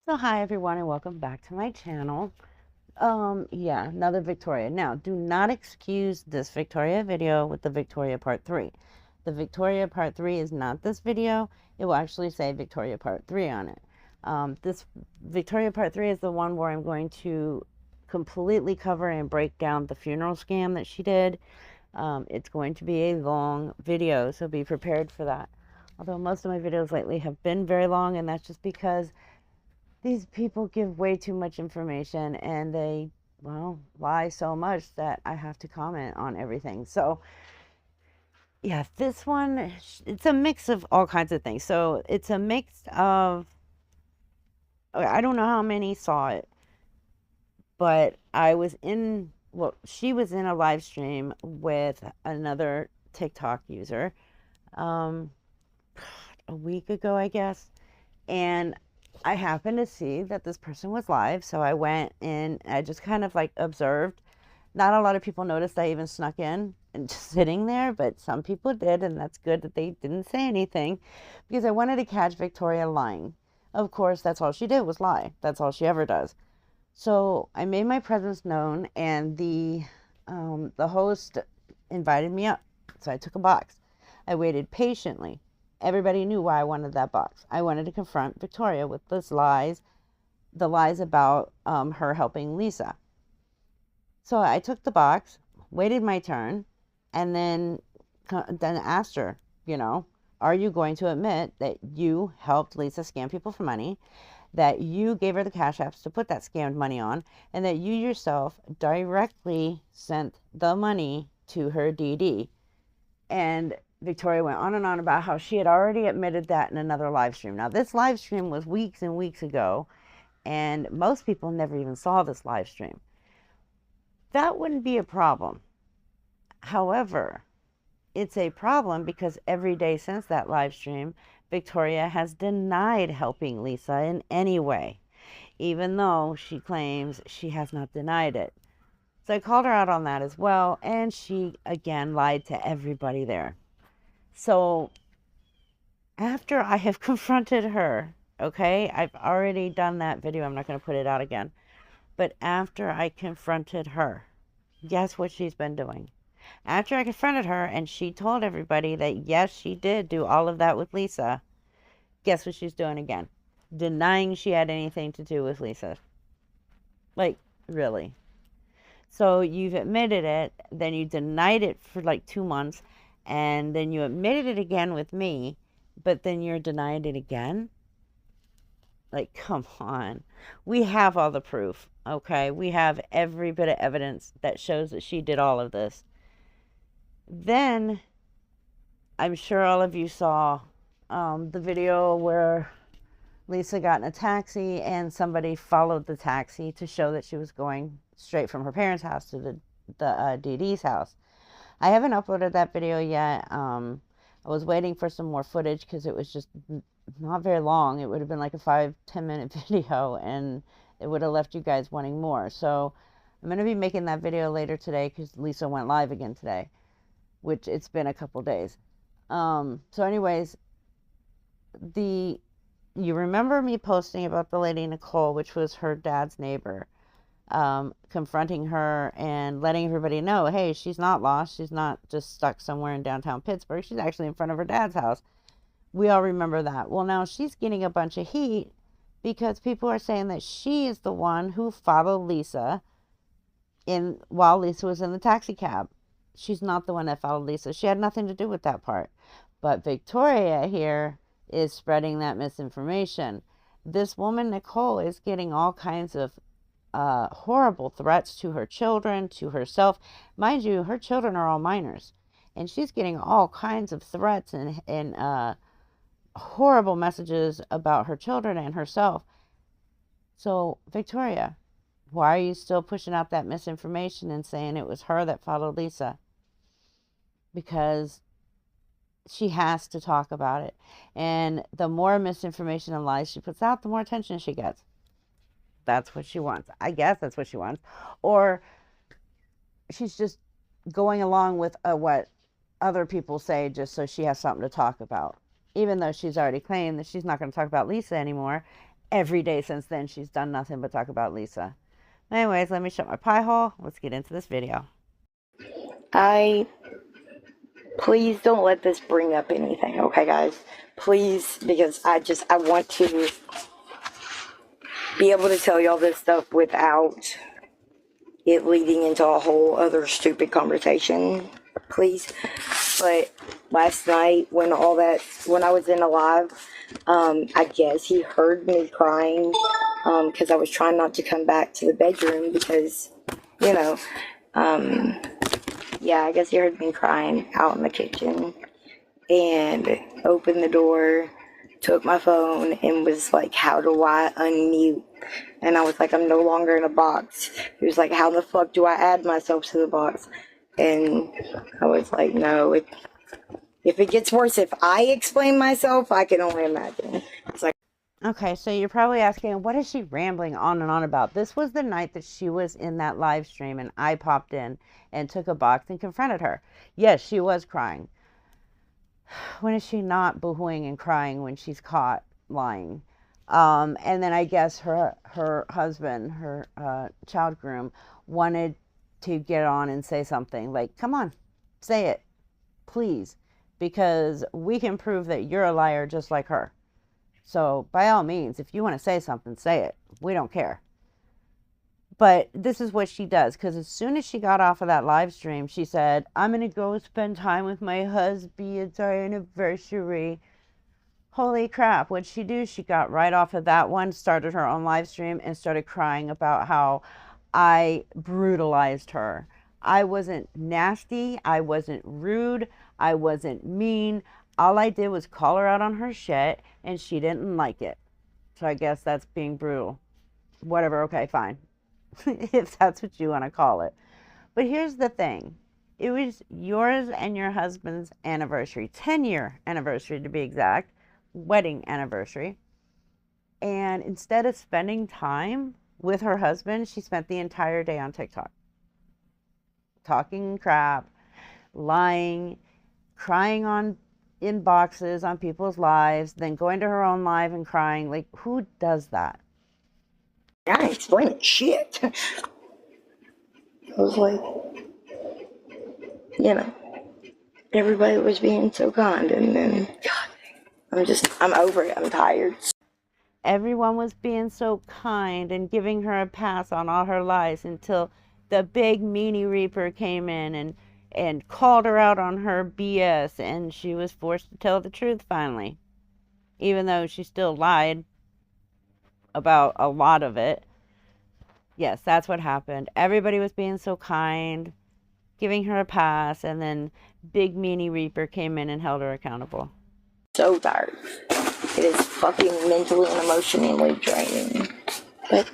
So hi everyone and welcome back to my channel. Yeah, another Victoria. Now, do not excuse this Victoria video with the Victoria part 3. The Victoria part 3 is not this video. It will actually say Victoria part 3 on it. This Victoria part 3 is the one where I'm going to completely cover and break down the funeral scam that she did. It's going to be a long video, so be prepared for that. Although most of my videos lately have been very long, and that's just because these people give way too much information and they, well, lie so much that I have to comment on everything. So, yeah, this one, it's a mix of all kinds of things. So, it's a mix of, I don't know how many saw it, but she was in a live stream with another TikTok user um, a week ago, I guess. And I happened to see that this person was live, so I went and I just kind of like observed. Not a lot of people noticed I even snuck in and just sitting there, but some people did, and that's good that they didn't say anything because I wanted to catch Victoria lying. Of course, that's all she did was lie. That's all she ever does. So I made my presence known, and the host invited me up. So I took a box. I waited patiently. Everybody knew why I wanted that box. I wanted to confront Victoria with the lies about her helping Lisa. So I took the box, waited my turn, and then asked her, are you going to admit that you helped Lisa scam people for money, that you gave her the cash apps to put that scammed money on, and that you yourself directly sent the money to her DD? And Victoria went on and on about how she had already admitted that in another live stream. Now, this live stream was weeks and weeks ago, and most people never even saw this live stream. That wouldn't be a problem. However, it's a problem because every day since that live stream, Victoria has denied helping Lisa in any way, even though she claims she has not denied it. So I called her out on that as well, and she again lied to everybody there. So after I have confronted her, okay, I've already done that video. I'm not going to put it out again. But after I confronted her, guess what she's been doing? After I confronted her and she told everybody that yes, she did do all of that with Lisa, guess what she's doing again? Denying she had anything to do with Lisa. Like, really? So you've admitted it, then you denied it for like 2 months, and then you admitted it again with me, but then you're denying it again? Like, come on. We have all the proof, okay? We have every bit of evidence that shows that she did all of this. Then, I'm sure all of you saw the video where Lisa got in a taxi and somebody followed the taxi to show that she was going straight from her parents' house to the DD's house. I haven't uploaded that video yet. I was waiting for some more footage because it was just not very long. It would have been like a 5-10 minute video and it would have left you guys wanting more. So I'm going to be making that video later today because Lisa went live again today, which it's been a couple days. So anyways, you remember me posting about the lady Nicole, which was her dad's neighbor, confronting her and letting everybody know, hey, she's not lost. She's not just stuck somewhere in downtown Pittsburgh. She's actually in front of her dad's house. We all remember that. Well, now she's getting a bunch of heat because people are saying that she is the one who followed Lisa while Lisa was in the taxi cab. She's not the one that followed Lisa. She had nothing to do with that part. But Victoria here is spreading that misinformation. This woman, Nicole, is getting all kinds of horrible threats to her children, to herself. Mind you, her children are all minors. And she's getting all kinds of threats and horrible messages about her children and herself. So, Victoria, why are you still pushing out that misinformation and saying it was her that followed Lisa? Because she has to talk about it. And the more misinformation and lies she puts out, the more attention she gets. That's what she wants. I guess that's what she wants. Or she's just going along with what other people say just so she has something to talk about. Even though she's already claimed that she's not going to talk about Lisa anymore. Every day since then, she's done nothing but talk about Lisa. Anyways, let me shut my pie hole. Let's get into this video. Please don't let this bring up anything, okay, guys? Please, because I want to be able to tell y'all this stuff without it leading into a whole other stupid conversation, please. But last night, when I was in a live, I guess he heard me crying, because I was trying not to come back to the bedroom because, you know, yeah, I guess he heard me crying out in the kitchen and opened the door, took my phone, and was like, how do I unmute? And I was like, I'm no longer in a box. He was like, how the fuck do I add myself to the box? And I was like, no, if it gets worse, if I explain myself, I can only imagine. It's like, okay, so you're probably asking, what is she rambling on and on about? This was the night that she was in that live stream and I popped in and took a box and confronted her. Yes, she was crying. When is she not boohooing and crying when she's caught lying? And then I guess her husband, her child groom, wanted to get on and say something like, come on, say it, please, because we can prove that you're a liar just like her. So by all means, if you want to say something, say it. We don't care. But this is what she does, because as soon as she got off of that live stream, she said, I'm going to go spend time with my husband. It's our anniversary. Holy crap. What'd she do? She got right off of that one, started her own live stream, and started crying about how I brutalized her. I wasn't nasty. I wasn't rude. I wasn't mean. All I did was call her out on her shit, and she didn't like it. So I guess that's being brutal. Whatever. Okay, fine. If that's what you want to call it. But here's the thing. It was yours and your husband's anniversary, 10-year anniversary to be exact, wedding anniversary. And instead of spending time with her husband, she spent the entire day on TikTok. Talking crap, lying, crying on inboxes on people's lives, then going to her own live and crying. Like, who does that? I ain't explaining shit. I was like, you know, everybody was being so kind, and then, God, I'm over it. I'm tired. Everyone was being so kind and giving her a pass on all her lies until the big meanie reaper came in and called her out on her BS, and she was forced to tell the truth finally, even though she still lied about a lot of it. Yes, that's what happened. Everybody was being so kind, giving her a pass, and then big meanie reaper came in and held her accountable. So tired. It is fucking mentally and emotionally draining. But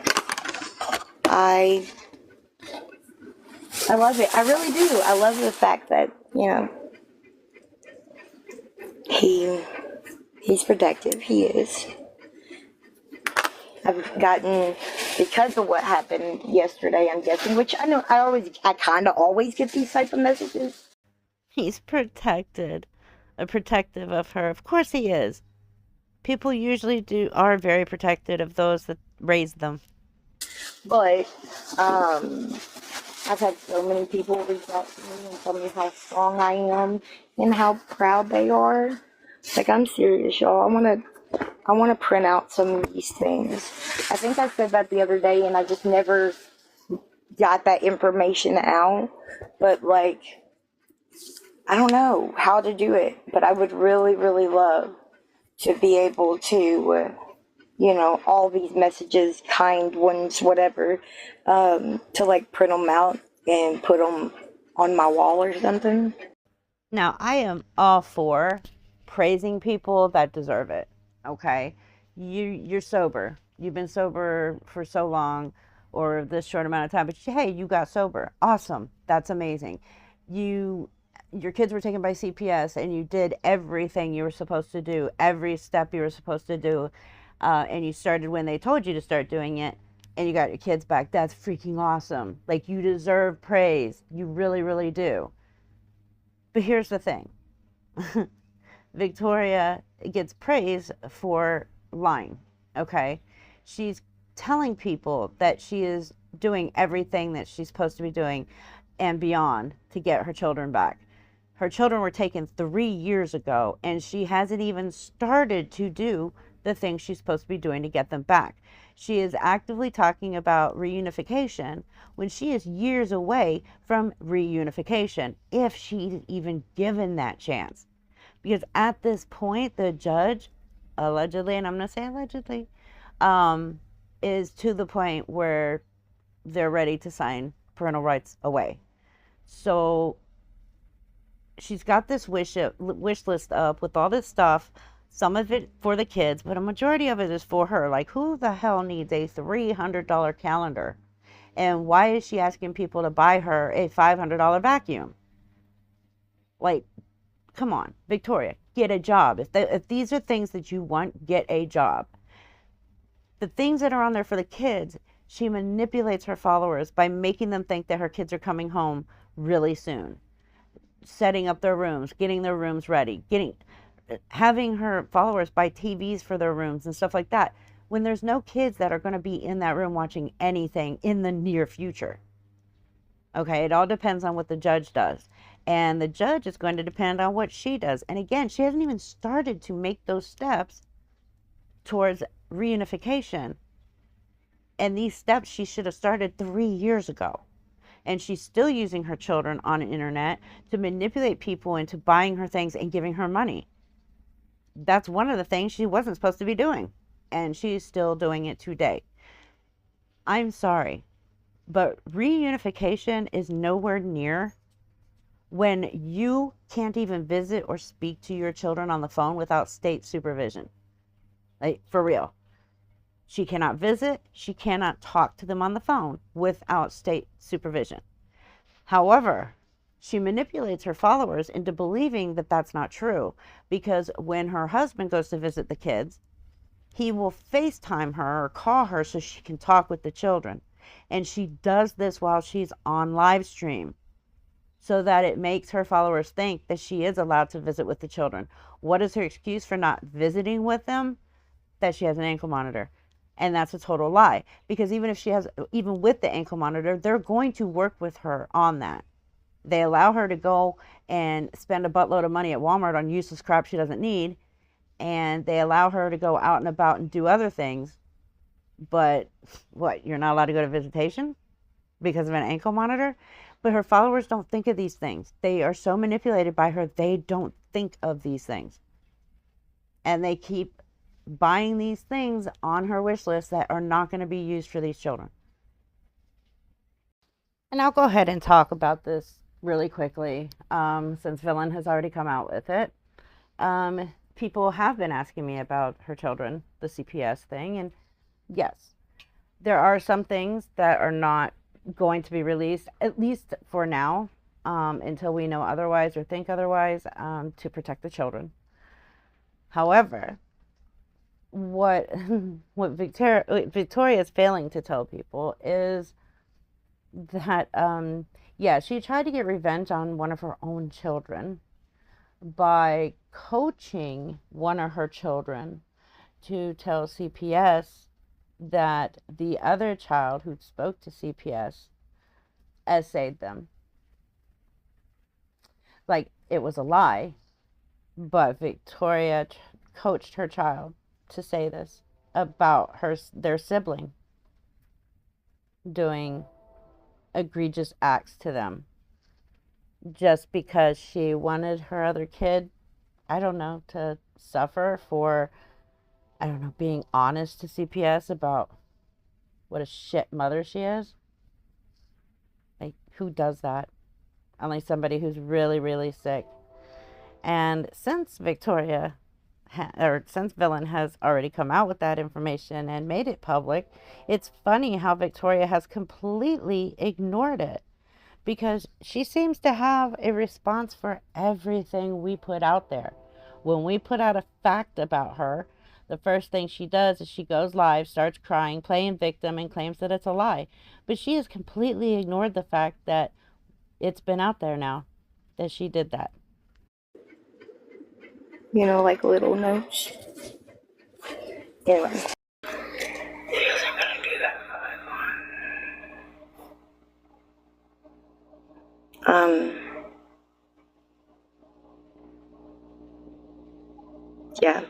I love it. I really do. I love the fact that, you know, he's protective. He is. I've gotten, because of what happened yesterday, I'm guessing, which I know I kind of always get these type of messages. He's protective of her. Of course he is. People usually are very protective of those that raise them. But I've had so many people reach out to me and tell me how strong I am and how proud they are. Like, I'm serious, y'all. I wanna print out some of these things. I think I said that the other day, and I just never got that information out. But like, I don't know how to do it. But I would really, really love to be able to, you know, all these messages, kind ones, whatever, to like print them out and put them on my wall or something. Now, I am all for praising people that deserve it. Okay? You're sober. You've been sober for so long or this short amount of time, but hey, you got sober. Awesome. That's amazing. Your kids were taken by CPS and you did everything you were supposed to do, every step you were supposed to do, and you started when they told you to start doing it, and you got your kids back. That's freaking awesome. Like, you deserve praise. You really, really do. But here's the thing. Victoria gets praise for lying, okay? She's telling people that she is doing everything that she's supposed to be doing and beyond to get her children back. Her children were taken 3 years ago, and she hasn't even started to do the things she's supposed to be doing to get them back. She is actively talking about reunification when she is years away from reunification, if she's even given that chance. Because at this point, the judge, allegedly, and I'm going to say allegedly, is to the point where they're ready to sign parental rights away. So she's got this wish list up with all this stuff, some of it for the kids, but a majority of it is for her. Like, who the hell needs a $300 calendar? And why is she asking people to buy her a $500 vacuum? Like, come on, Victoria, get a job. If these are things that you want, get a job. The things that are on there for the kids, she manipulates her followers by making them think that her kids are coming home really soon, setting up their rooms, getting their rooms ready, having her followers buy TVs for their rooms and stuff like that, when there's no kids that are going to be in that room watching anything in the near future. Okay, it all depends on what the judge does. And the judge is going to depend on what she does. And again, she hasn't even started to make those steps towards reunification. And these steps she should have started 3 years ago. And she's still using her children on the internet to manipulate people into buying her things and giving her money. That's one of the things she wasn't supposed to be doing. And she's still doing it today. I'm sorry, but reunification is nowhere near when you can't even visit or speak to your children on the phone without state supervision. Like, for real. She cannot visit, she cannot talk to them on the phone without state supervision. However, she manipulates her followers into believing that that's not true, because when her husband goes to visit the kids, he will FaceTime her or call her so she can talk with the children. And she does this while she's on live stream, so that it makes her followers think that she is allowed to visit with the children. What is her excuse for not visiting with them? That she has an ankle monitor. And that's a total lie, because even with the ankle monitor, they're going to work with her on that. They allow her to go and spend a buttload of money at Walmart on useless crap she doesn't need, and they allow her to go out and about and do other things. But what, you're not allowed to go to visitation because of an ankle monitor? But her followers don't think of these things. They are so manipulated by her, they don't think of these things. And they keep buying these things on her wish list that are not going to be used for these children. And I'll go ahead and talk about this really quickly, since Villain has already come out with it. People have been asking me about her children, the CPS thing, and yes, there are some things that are not going to be released, at least for now, until we know otherwise or think otherwise, to protect the children. However, what Victoria is failing to tell people is that, yeah, she tried to get revenge on one of her own children by coaching one of her children to tell CPS that the other child who spoke to CPS essayed them. Like, it was a lie, but Victoria coached her child to say this about their sibling doing egregious acts to them, just because she wanted her other kid, I don't know, to suffer for, I don't know, being honest to CPS about what a shit mother she is. Like, who does that? Only somebody who's really, really sick. And since since Villain has already come out with that information and made it public, it's funny how Victoria has completely ignored it, because she seems to have a response for everything we put out there. When we put out a fact about her, the first thing she does is she goes live, starts crying, playing victim, and claims that it's a lie. But she has completely ignored the fact that it's been out there now that she did that. Like little notes. Anyway. Um, yeah.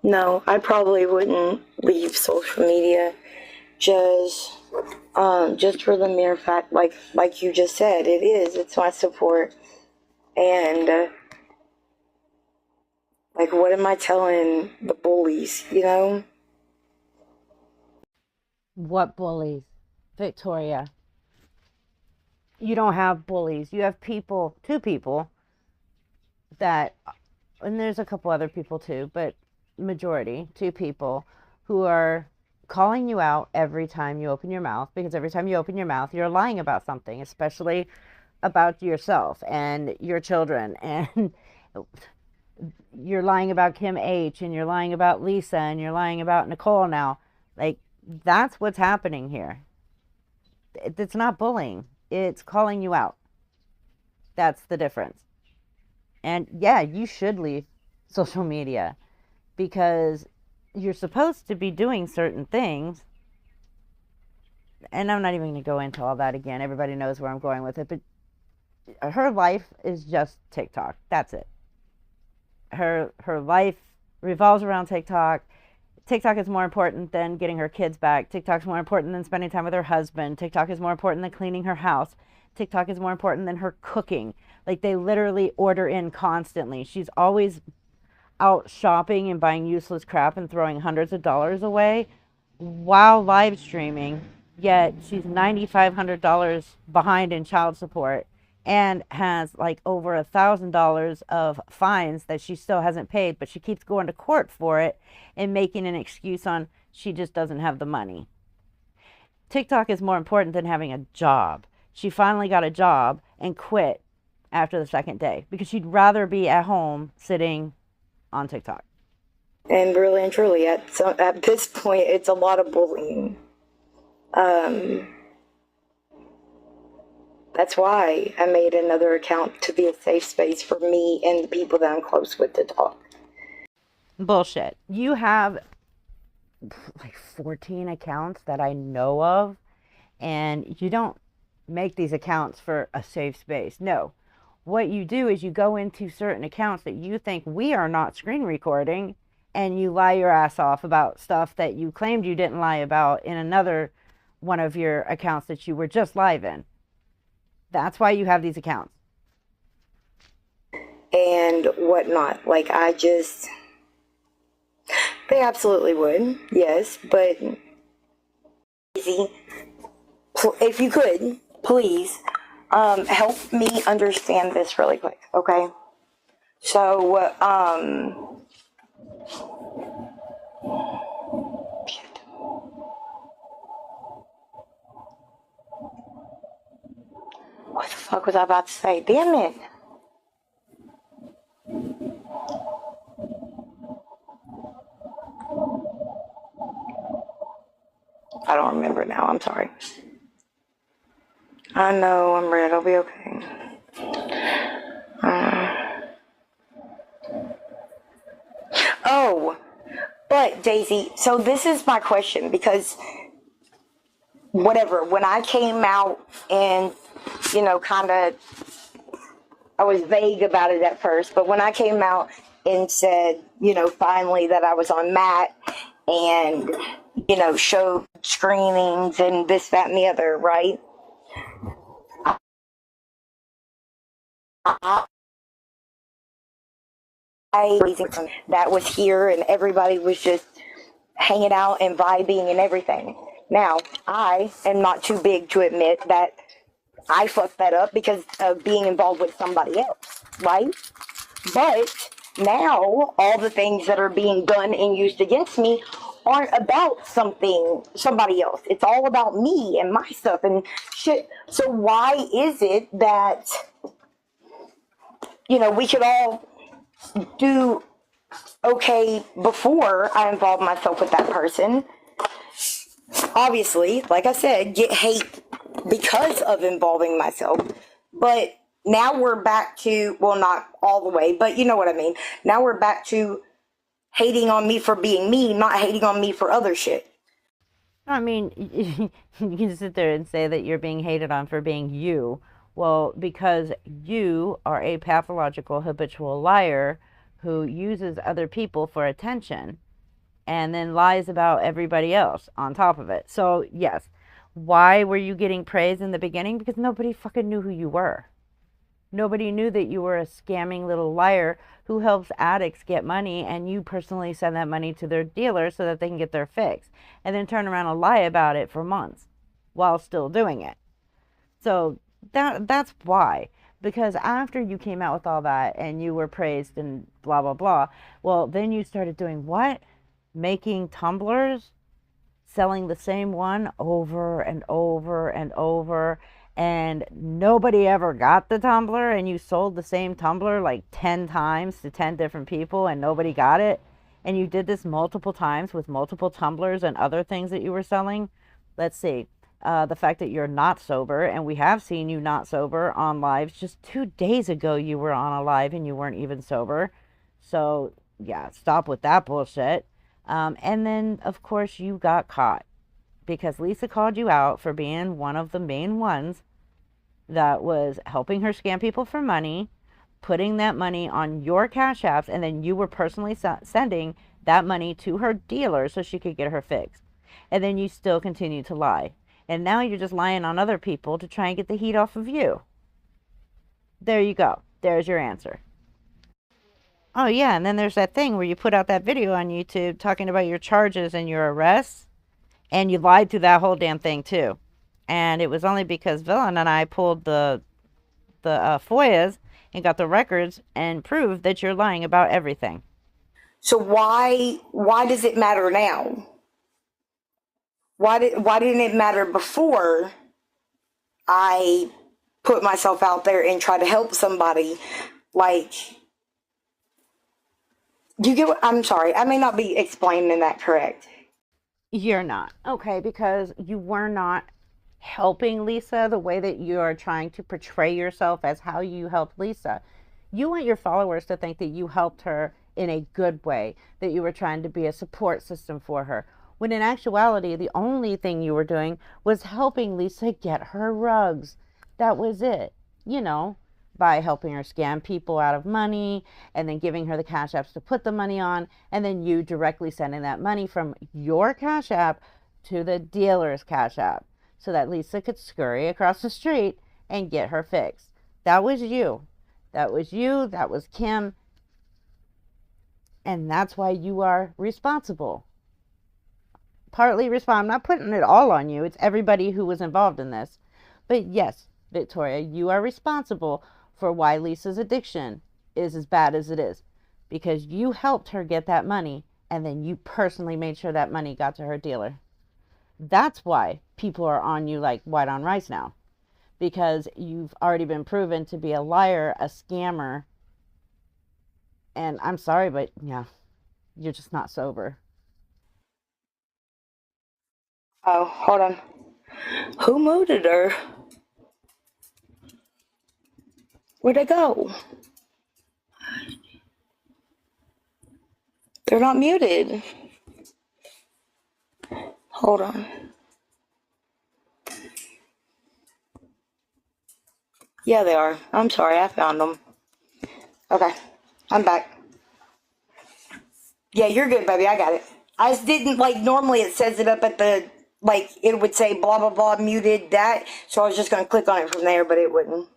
No, I probably wouldn't leave social media just for the mere fact, like you just said, it's my support. And like, what am I telling the bullies, you know? What bullies? Victoria, you don't have bullies. You have people, two people that, and there's a couple other people too, but majority, two people who are calling you out every time you open your mouth, because every time you open your mouth, you're lying about something, especially about yourself and your children. And you're lying about Kim H, and you're lying about Lisa, and you're lying about Nicole now. Like, that's what's happening here. It's not bullying, it's calling you out. That's the difference. And yeah, you should leave social media because you're supposed to be doing certain things. And I'm not even going to go into all that again. Everybody knows where I'm going with it. But her life is just TikTok. That's it. Her life revolves around TikTok. TikTok is more important than getting her kids back. TikTok's more important than spending time with her husband. TikTok is more important than cleaning her house. TikTok is more important than her cooking. Like, they literally order in constantly. She's always out shopping and buying useless crap and throwing hundreds of dollars away while live streaming, yet she's $9,500 behind in child support and has like over $1,000 of fines that she still hasn't paid, but she keeps going to court for it and making an excuse on she just doesn't have the money. TikTok is more important than having a job. She finally got a job and quit after the second day because she'd rather be at home sitting on TikTok. And really and truly, at this point, it's a lot of bullying. That's why I made another account, to be a safe space for me and the people that I'm close with to talk. Bullshit. You have like 14 accounts that I know of, and you don't make these accounts for a safe space. No. What you do is you go into certain accounts that you think we are not screen recording, and you lie your ass off about stuff that you claimed you didn't lie about in another one of your accounts that you were just live in. That's why you have these accounts. And whatnot. Like, they absolutely would, yes, but easy. If you could, please, help me understand this really quick, okay? So, what the fuck was I about to say? Damn it. I don't remember now. I'm sorry. I know I'm red. I'll be okay. Oh, but Daisy, so this is my question, because whatever, when I came out and, kind of, I was vague about it at first, but when I came out and said, finally that I was on Matt and, showed screenings and this, that, and the other, right? That was here and everybody was just hanging out and vibing and everything. Now, I am not too big to admit that I fucked that up because of being involved with somebody else, right? But now all the things that are being done and used against me aren't about somebody else. It's all about me and my stuff and shit. So why is it that, we could all do okay before I involve myself with that person? Obviously, like I said, get hate because of involving myself. But now we're back to, well, not all the way, but you know what I mean. Now we're back to hating on me for being me, not hating on me for other shit. I mean, you can sit there and say that you're being hated on for being you, Well, because you are a pathological habitual liar who uses other people for attention and then lies about everybody else on top of it. So, yes, why were you getting praise in the beginning? Because nobody fucking knew who you were. Nobody knew that you were a scamming little liar who helps addicts get money, and you personally send that money to their dealer so that they can get their fix, and then turn around and lie about it for months while still doing it. So that's why. Because after you came out with all that and you were praised and blah blah blah, well, then you started doing what? Making tumblers, selling the same one over and over and over, and nobody ever got the tumbler, and you sold the same tumbler like 10 times to 10 different people and nobody got it, and you did this multiple times with multiple tumblers and other things that you were selling. Let's see. The fact that you're not sober, and we have seen you not sober on lives. Just 2 days ago, you were on a live and you weren't even sober. So, yeah, stop with that bullshit. And then, of course, you got caught because Lisa called you out for being one of the main ones that was helping her scam people for money, putting that money on your cash apps, and then you were personally sending that money to her dealer so she could get her fixed. And then you still continue to lie. And now you're just lying on other people to try and get the heat off of you. There you go. There's your answer. Oh, yeah, and then there's that thing where you put out that video on YouTube talking about your charges and your arrests, and you lied through that whole damn thing, too. And it was only because Villain and I pulled the FOIAs and got the records and proved that you're lying about everything. So why does it matter now? Why didn't it matter before I put myself out there and try to help somebody? Like, do you get what I'm sorry, I may not be explaining that correct. You're not. Okay, because you were not helping Lisa the way that you are trying to portray yourself as how you helped Lisa. You want your followers to think that you helped her in a good way, that you were trying to be a support system for her. When in actuality, the only thing you were doing was helping Lisa get her rugs. That was it. You know, by helping her scam people out of money and then giving her the cash apps to put the money on, and then you directly sending that money from your cash app to the dealer's cash app so that Lisa could scurry across the street and get her fixed. That was you. That was you. That was Kim. And that's why you are responsible. Partly responsible. I'm not putting it all on you. It's everybody who was involved in this. But yes, Victoria, you are responsible for why Lisa's addiction is as bad as it is. Because you helped her get that money, and then you personally made sure that money got to her dealer. That's why people are on you like white on rice now. Because you've already been proven to be a liar, a scammer. And I'm sorry, but yeah, you're just not sober. Oh, hold on. Who muted her? Where'd they go? They're not muted. Hold on. Yeah, they are. I'm sorry, I found them. Okay, I'm back. Yeah, you're good, baby. I got it. I just didn't, like, normally it says it up at the, like, it would say blah, blah, blah, muted that. So I was just going to click on it from there, but it wouldn't.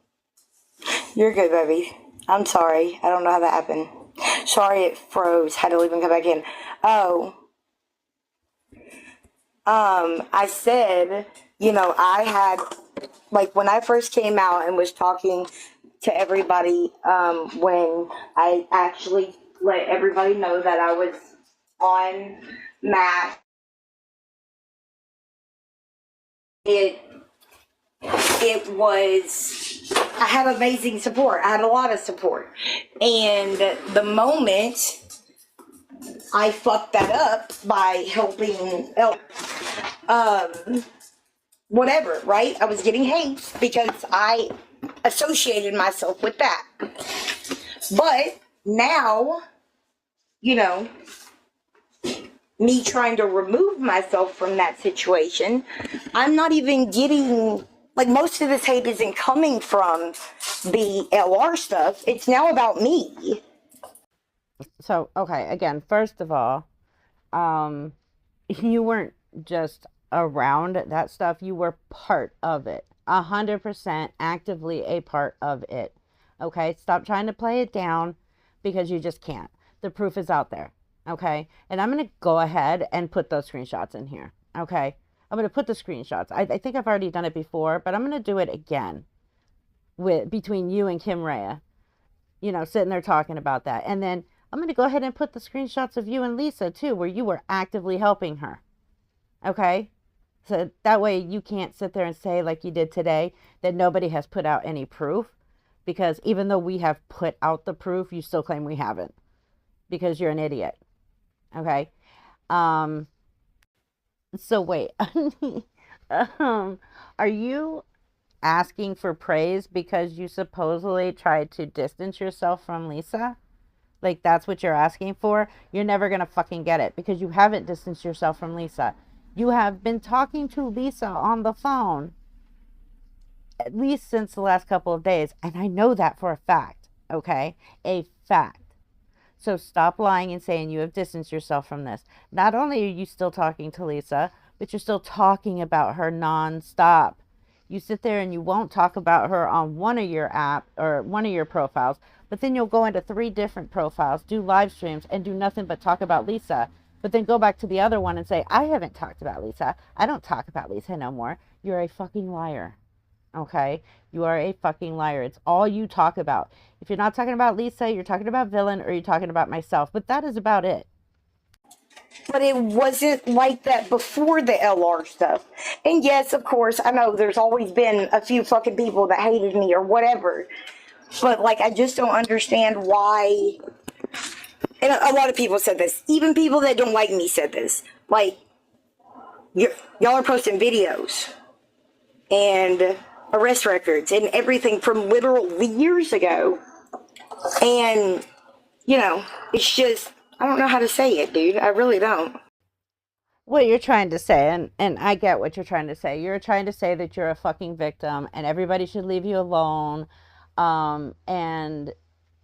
You're good, baby. I'm sorry. I don't know how that happened. Sorry, it froze. Had to leave and come back in. Oh. I said, I had, like, when I first came out and was talking to everybody, when I actually let everybody know that I was on Mac, it was, I had amazing support. I had a lot of support. And the moment I fucked that up by helping, whatever, right? I was getting hate because I associated myself with that. But now, me trying to remove myself from that situation, I'm not even getting Like, most of this hate isn't coming from the LR stuff. It's now about me. So, okay, again, first of all, you weren't just around that stuff, you were part of it. 100% actively a part of it. Okay? Stop trying to play it down because you just can't. The proof is out there. Okay? And I'm going to go ahead and put those screenshots in here. Okay? I'm going to put the screenshots. I think I've already done it before, but I'm going to do it again with between you and Kim Rhea, sitting there talking about that. And then I'm going to go ahead and put the screenshots of you and Lisa too, where you were actively helping her. Okay? So that way you can't sit there and say, like you did today, that nobody has put out any proof. Because even though we have put out the proof, you still claim we haven't. Because you're an idiot. Okay? Um, so wait. Are you asking for praise because you supposedly tried to distance yourself from Lisa? Like, that's what you're asking for? You're never going to fucking get it because you haven't distanced yourself from Lisa. You have been talking to Lisa on the phone at least since the last couple of days. And I know that for a fact. Okay? A fact. So stop lying and saying you have distanced yourself from this. Not only are you still talking to Lisa, but you're still talking about her nonstop. You sit there and you won't talk about her on one of your app or one of your profiles, but then you'll go into 3 different profiles, do live streams, and do nothing but talk about Lisa. But then go back to the other one and say, I haven't talked about Lisa. I don't talk about Lisa no more. You're a fucking liar. Okay? You are a fucking liar. It's all you talk about. If you're not talking about Lisa, you're talking about Villain or you're talking about myself. But that is about it. But it wasn't like that before the LR stuff. And yes, of course, I know there's always been a few fucking people that hated me or whatever. But, like, I just don't understand why. And a lot of people said this. Even people that don't like me said this. Like, y'all are posting videos and arrest records and everything from literal years ago. And, it's just, I don't know how to say it, dude. I really don't. What you're trying to say, and I get what you're trying to say. You're trying to say that you're a fucking victim and everybody should leave you alone, and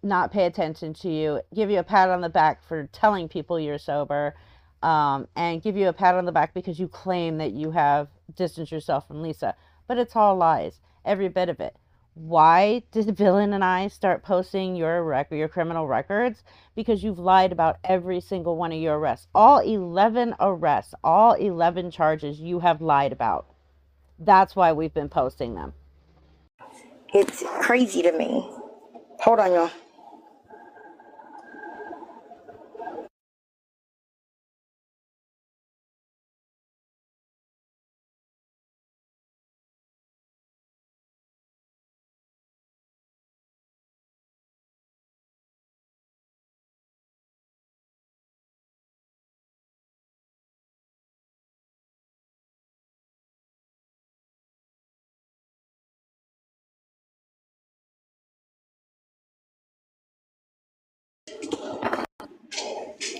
not pay attention to you, give you a pat on the back for telling people you're sober, and give you a pat on the back because you claim that you have distanced yourself from Lisa. But it's all lies, every bit of it. Why did Villain and I start posting your criminal records? Because you've lied about every single one of your arrests. All 11 arrests, all 11 charges you have lied about. That's why we've been posting them. It's crazy to me. Hold on, y'all.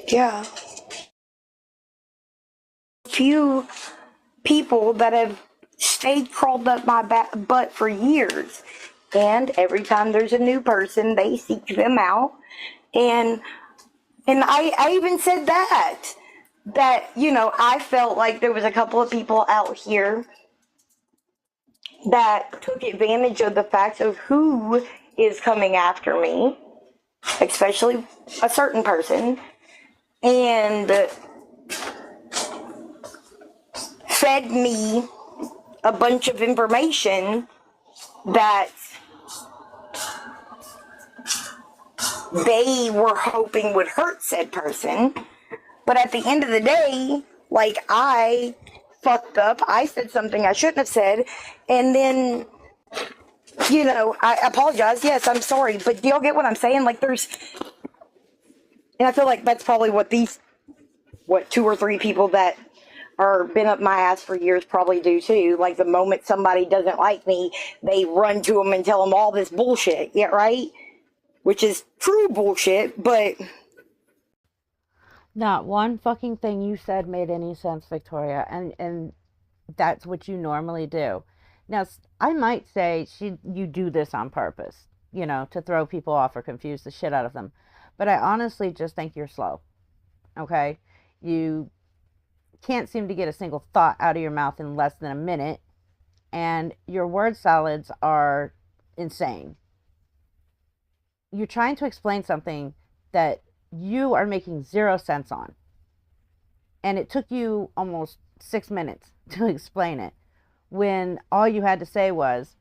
Yeah. Few people that have stayed crawled up my butt for years. And every time there's a new person, they seek them out. And I even said that, I felt like there was a couple of people out here that took advantage of the fact of who is coming after me, especially a certain person, and fed me a bunch of information that they were hoping would hurt said person. But at the end of the day, like, I fucked up. I said something I shouldn't have said. And then, I apologize. Yes, I'm sorry. But do y'all get what I'm saying? Like, and I feel like that's probably what 2 or 3 people that are been up my ass for years probably do too. Like, the moment somebody doesn't like me, they run to them and tell them all this bullshit. Yeah, right? Which is true bullshit, but Not one fucking thing you said made any sense, Victoria. And that's what you normally do. Now, I might say you do this on purpose, to throw people off or confuse the shit out of them. But I honestly just think you're slow. Okay? You can't seem to get a single thought out of your mouth in less than a minute, and your word salads are insane. You're trying to explain something that you are making 0 sense on, and it took you almost 6 minutes to explain it when all you had to say was,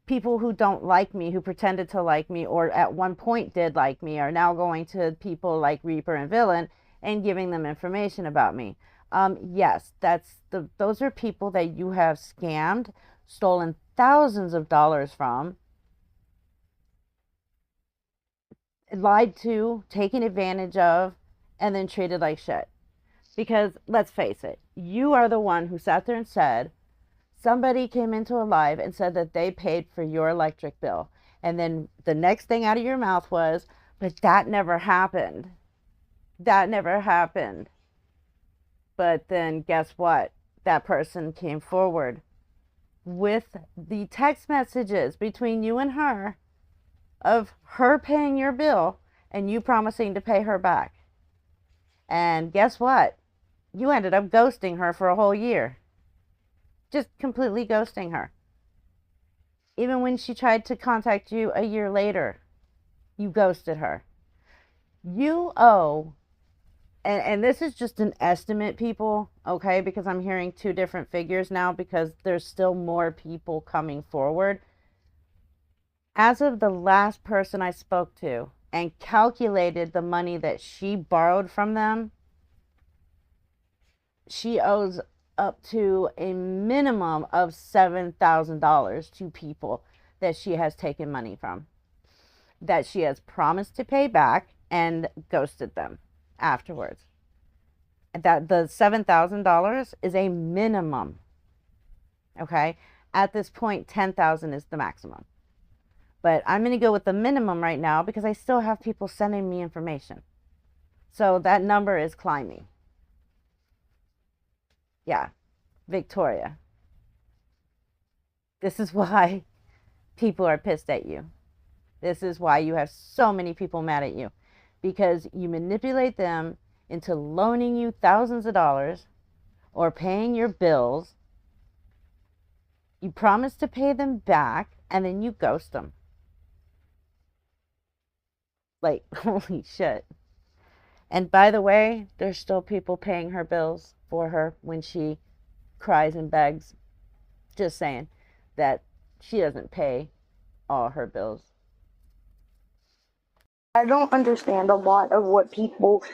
people who don't like me, who pretended to like me, or at one point did like me, are now going to people like Reaper and Villain and giving them information about me. Yes, those are people that you have scammed, stolen thousands of dollars from, lied to, taken advantage of, and then treated like shit. Because let's face it, you are the one who sat there and said, somebody came into a live and said that they paid for your electric bill. And then the next thing out of your mouth was, but that never happened. That never happened. But then guess what? That person came forward with the text messages between you and her of her paying your bill and you promising to pay her back. And guess what? You ended up ghosting her for a whole year. Just completely ghosting her. Even when she tried to contact you a year later, you ghosted her. You owe, and this is just an estimate, people, okay? Because I'm hearing two different figures now because there's still more people coming forward. As of the last person I spoke to and calculated the money that she borrowed from them, she owes up to a minimum of $7,000 to people that she has taken money from, that she has promised to pay back and ghosted them afterwards. That the $7,000 is a minimum. Okay? At this point, 10,000 is the maximum. But I'm going to go with the minimum right now because I still have people sending me information. So that number is climbing. Yeah, Victoria. This is why people are pissed at you. This is why you have so many people mad at you. Because you manipulate them into loaning you thousands of dollars or paying your bills. You promise to pay them back and then you ghost them. Like, holy shit. And by the way, there's still people paying her bills for her when she cries and begs. Just saying that she doesn't pay all her bills. I don't understand a lot of what people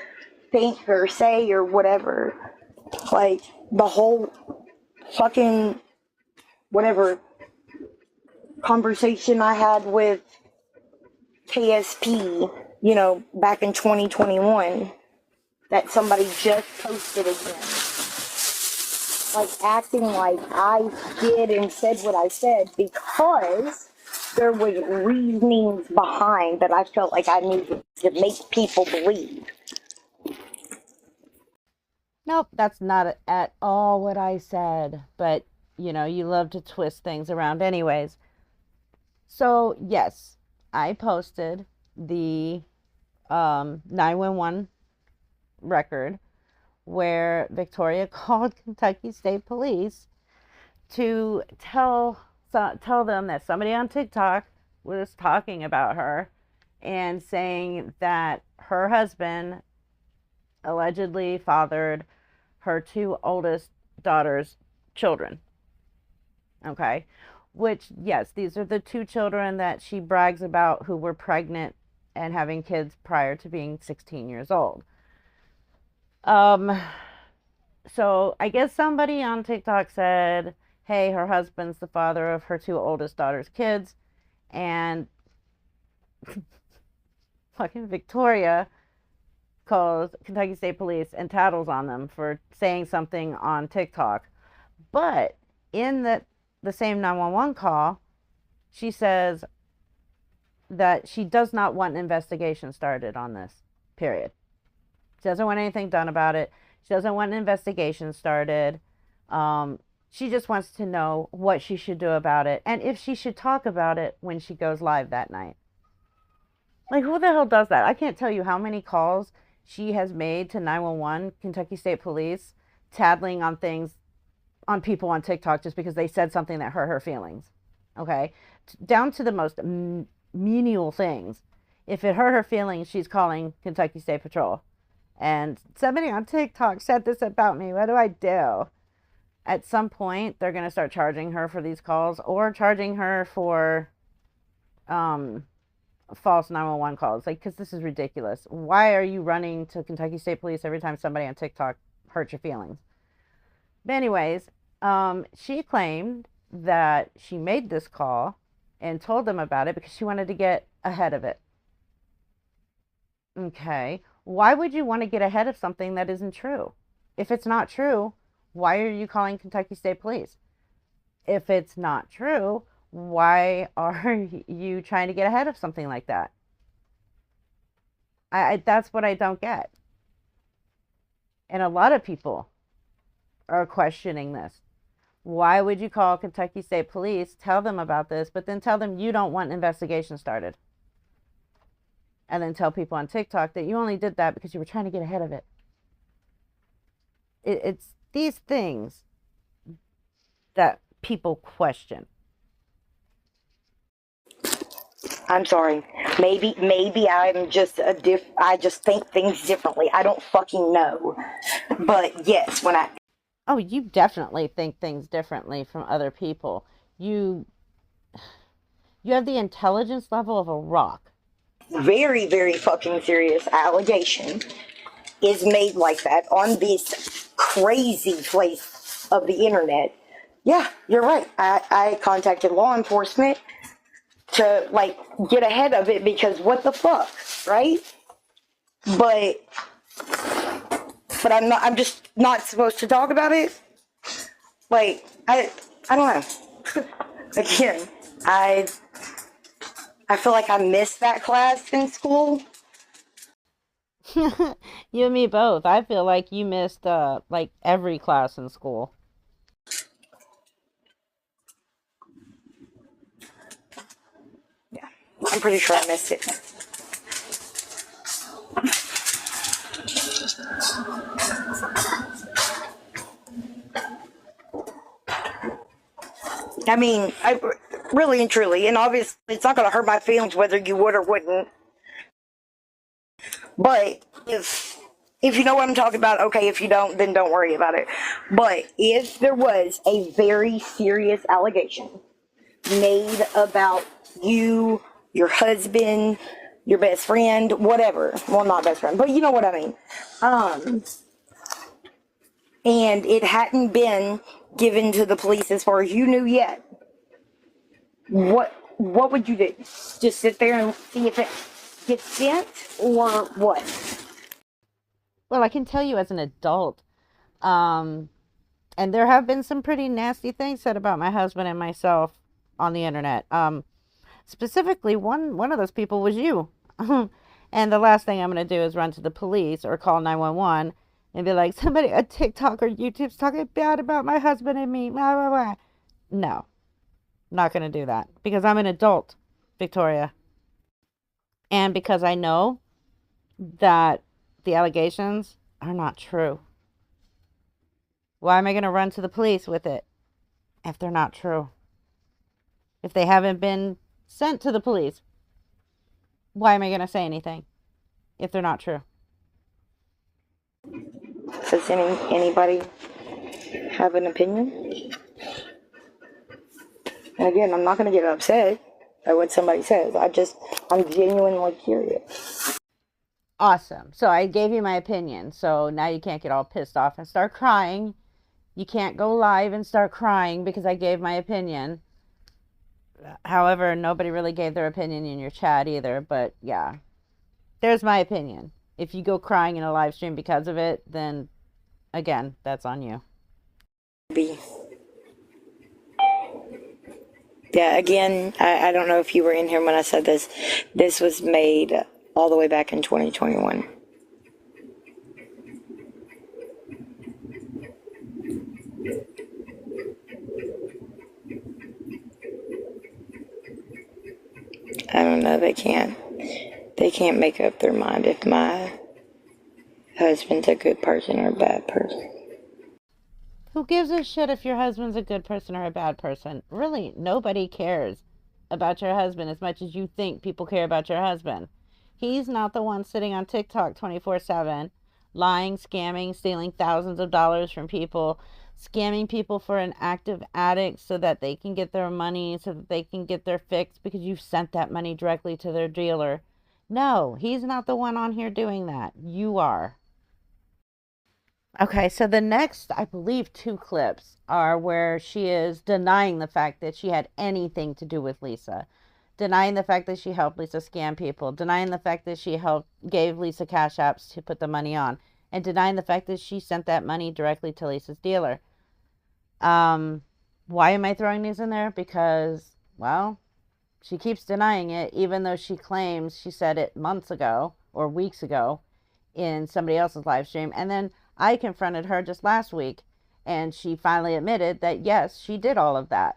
think or say or whatever. Like, the whole fucking whatever conversation I had with KSP, back in 2021, that somebody just posted again. Like, acting like I did and said what I said because there was reasonings behind that I felt like I needed to make people believe. Nope, that's not at all what I said. But, you love to twist things around anyways. So, yes, I posted the 911 record where Victoria called Kentucky State Police to tell them that somebody on TikTok was talking about her and saying that her husband allegedly fathered her two oldest daughters' children. Okay? Which, yes, these are the two children that she brags about who were pregnant and having kids prior to being 16 years old. So I guess somebody on TikTok said, hey, her husband's the father of her two oldest daughter's kids, and fucking Victoria calls Kentucky State Police and tattles on them for saying something on TikTok. But in the same 911 call, she says that she does not want an investigation started on this, period. She doesn't want anything done about it. She doesn't want an investigation started. She just wants to know what she should do about it and if she should talk about it when she goes live that night. Like, who the hell does that? I can't tell you how many calls she has made to 911, Kentucky State Police, tattling on things, on people on TikTok just because they said something that hurt her feelings. Okay? Down to the most menial things. If it hurt her feelings, she's calling Kentucky State Patrol. And somebody on TikTok said this about me. What do I do? At some point, they're going to start charging her for these calls or charging her for um, false 911 calls. Like, because this is ridiculous. Why are you running to Kentucky State Police every time somebody on TikTok hurts your feelings? But anyways, she claimed that she made this call and told them about it because she wanted to get ahead of it. Okay. Why would you want to get ahead of something that isn't true? If it's not true, why are you calling Kentucky State Police? If it's not true, why are you trying to get ahead of something like that? That's what I don't get. And a lot of people are questioning this. Why would you call Kentucky State Police, tell them about this, but then tell them you don't want an investigation started? And then tell people on TikTok that you only did that because you were trying to get ahead of it. It's these things that people question. I'm sorry. Maybe I'm just I just think things differently. I don't fucking know. But yes, when I Oh, you definitely think things differently from other people. You have the intelligence level of a rock. very, very fucking serious allegation is made like that on this crazy place of the internet. Yeah, you're right. I contacted law enforcement to like get ahead of it because what the fuck, right? But I'm just not supposed to talk about it. Like I don't know. Again, I feel like I missed that class in school. You and me both. I feel like you missed like every class in school. Yeah, I'm pretty sure I missed it. I mean, I really and truly, and obviously, it's not going to hurt my feelings whether you would or wouldn't. But if you know what I'm talking about, okay. If you don't, then don't worry about it. But if there was a very serious allegation made about you, your husband, your best friend, whatever. Well, not best friend, but you know what I mean. And it hadn't been given to the police as far as you knew yet. What would you do? Just sit there and see if it gets sent or what? Well, I can tell you as an adult, um, and there have been some pretty nasty things said about my husband and myself on the internet. Specifically, one of those people was you. And the last thing I'm going to do is run to the police or call 911 and be like, somebody on TikTok or YouTube's talking bad about my husband and me. Blah, blah, blah. No, not going to do that because I'm an adult, Victoria. And because I know that the allegations are not true. Why am I going to run to the police with it if they're not true? If they haven't been sent to the police, why am I going to say anything if they're not true? Does anybody have an opinion? And again, I'm not going to get upset by what somebody says. I'm genuinely curious. Awesome. So I gave you my opinion. So now you can't get all pissed off and start crying. You can't go live and start crying because I gave my opinion. However, nobody really gave their opinion in your chat either. But yeah, there's my opinion. If you go crying in a live stream because of it, then again, that's on you. Yeah, again, I don't know if you were in here when I said this. This was made all the way back in 2021. I don't know. They can't make up their mind if my husband's a good person or a bad person. Who gives a shit if your husband's a good person or a bad person? Really, nobody cares about your husband as much as you think people care about your husband. He's not the one sitting on TikTok 24/7, lying, scamming, stealing thousands of dollars from people, scamming people for an active addict so that they can get their money, so that they can get their fix because you've sent that money directly to their dealer. No, he's not the one on here doing that. You are. Okay, so the next, I believe, two clips are where she is denying the fact that she had anything to do with Lisa, denying the fact that she helped Lisa scam people, denying the fact that she gave Lisa cash apps to put the money on, and denying the fact that she sent that money directly to Lisa's dealer. Um, why am I throwing these in there? Because, well, she keeps denying it, even though she claims she said it months ago or weeks ago in somebody else's live stream. And then I confronted her just last week, and she finally admitted that, yes, she did all of that.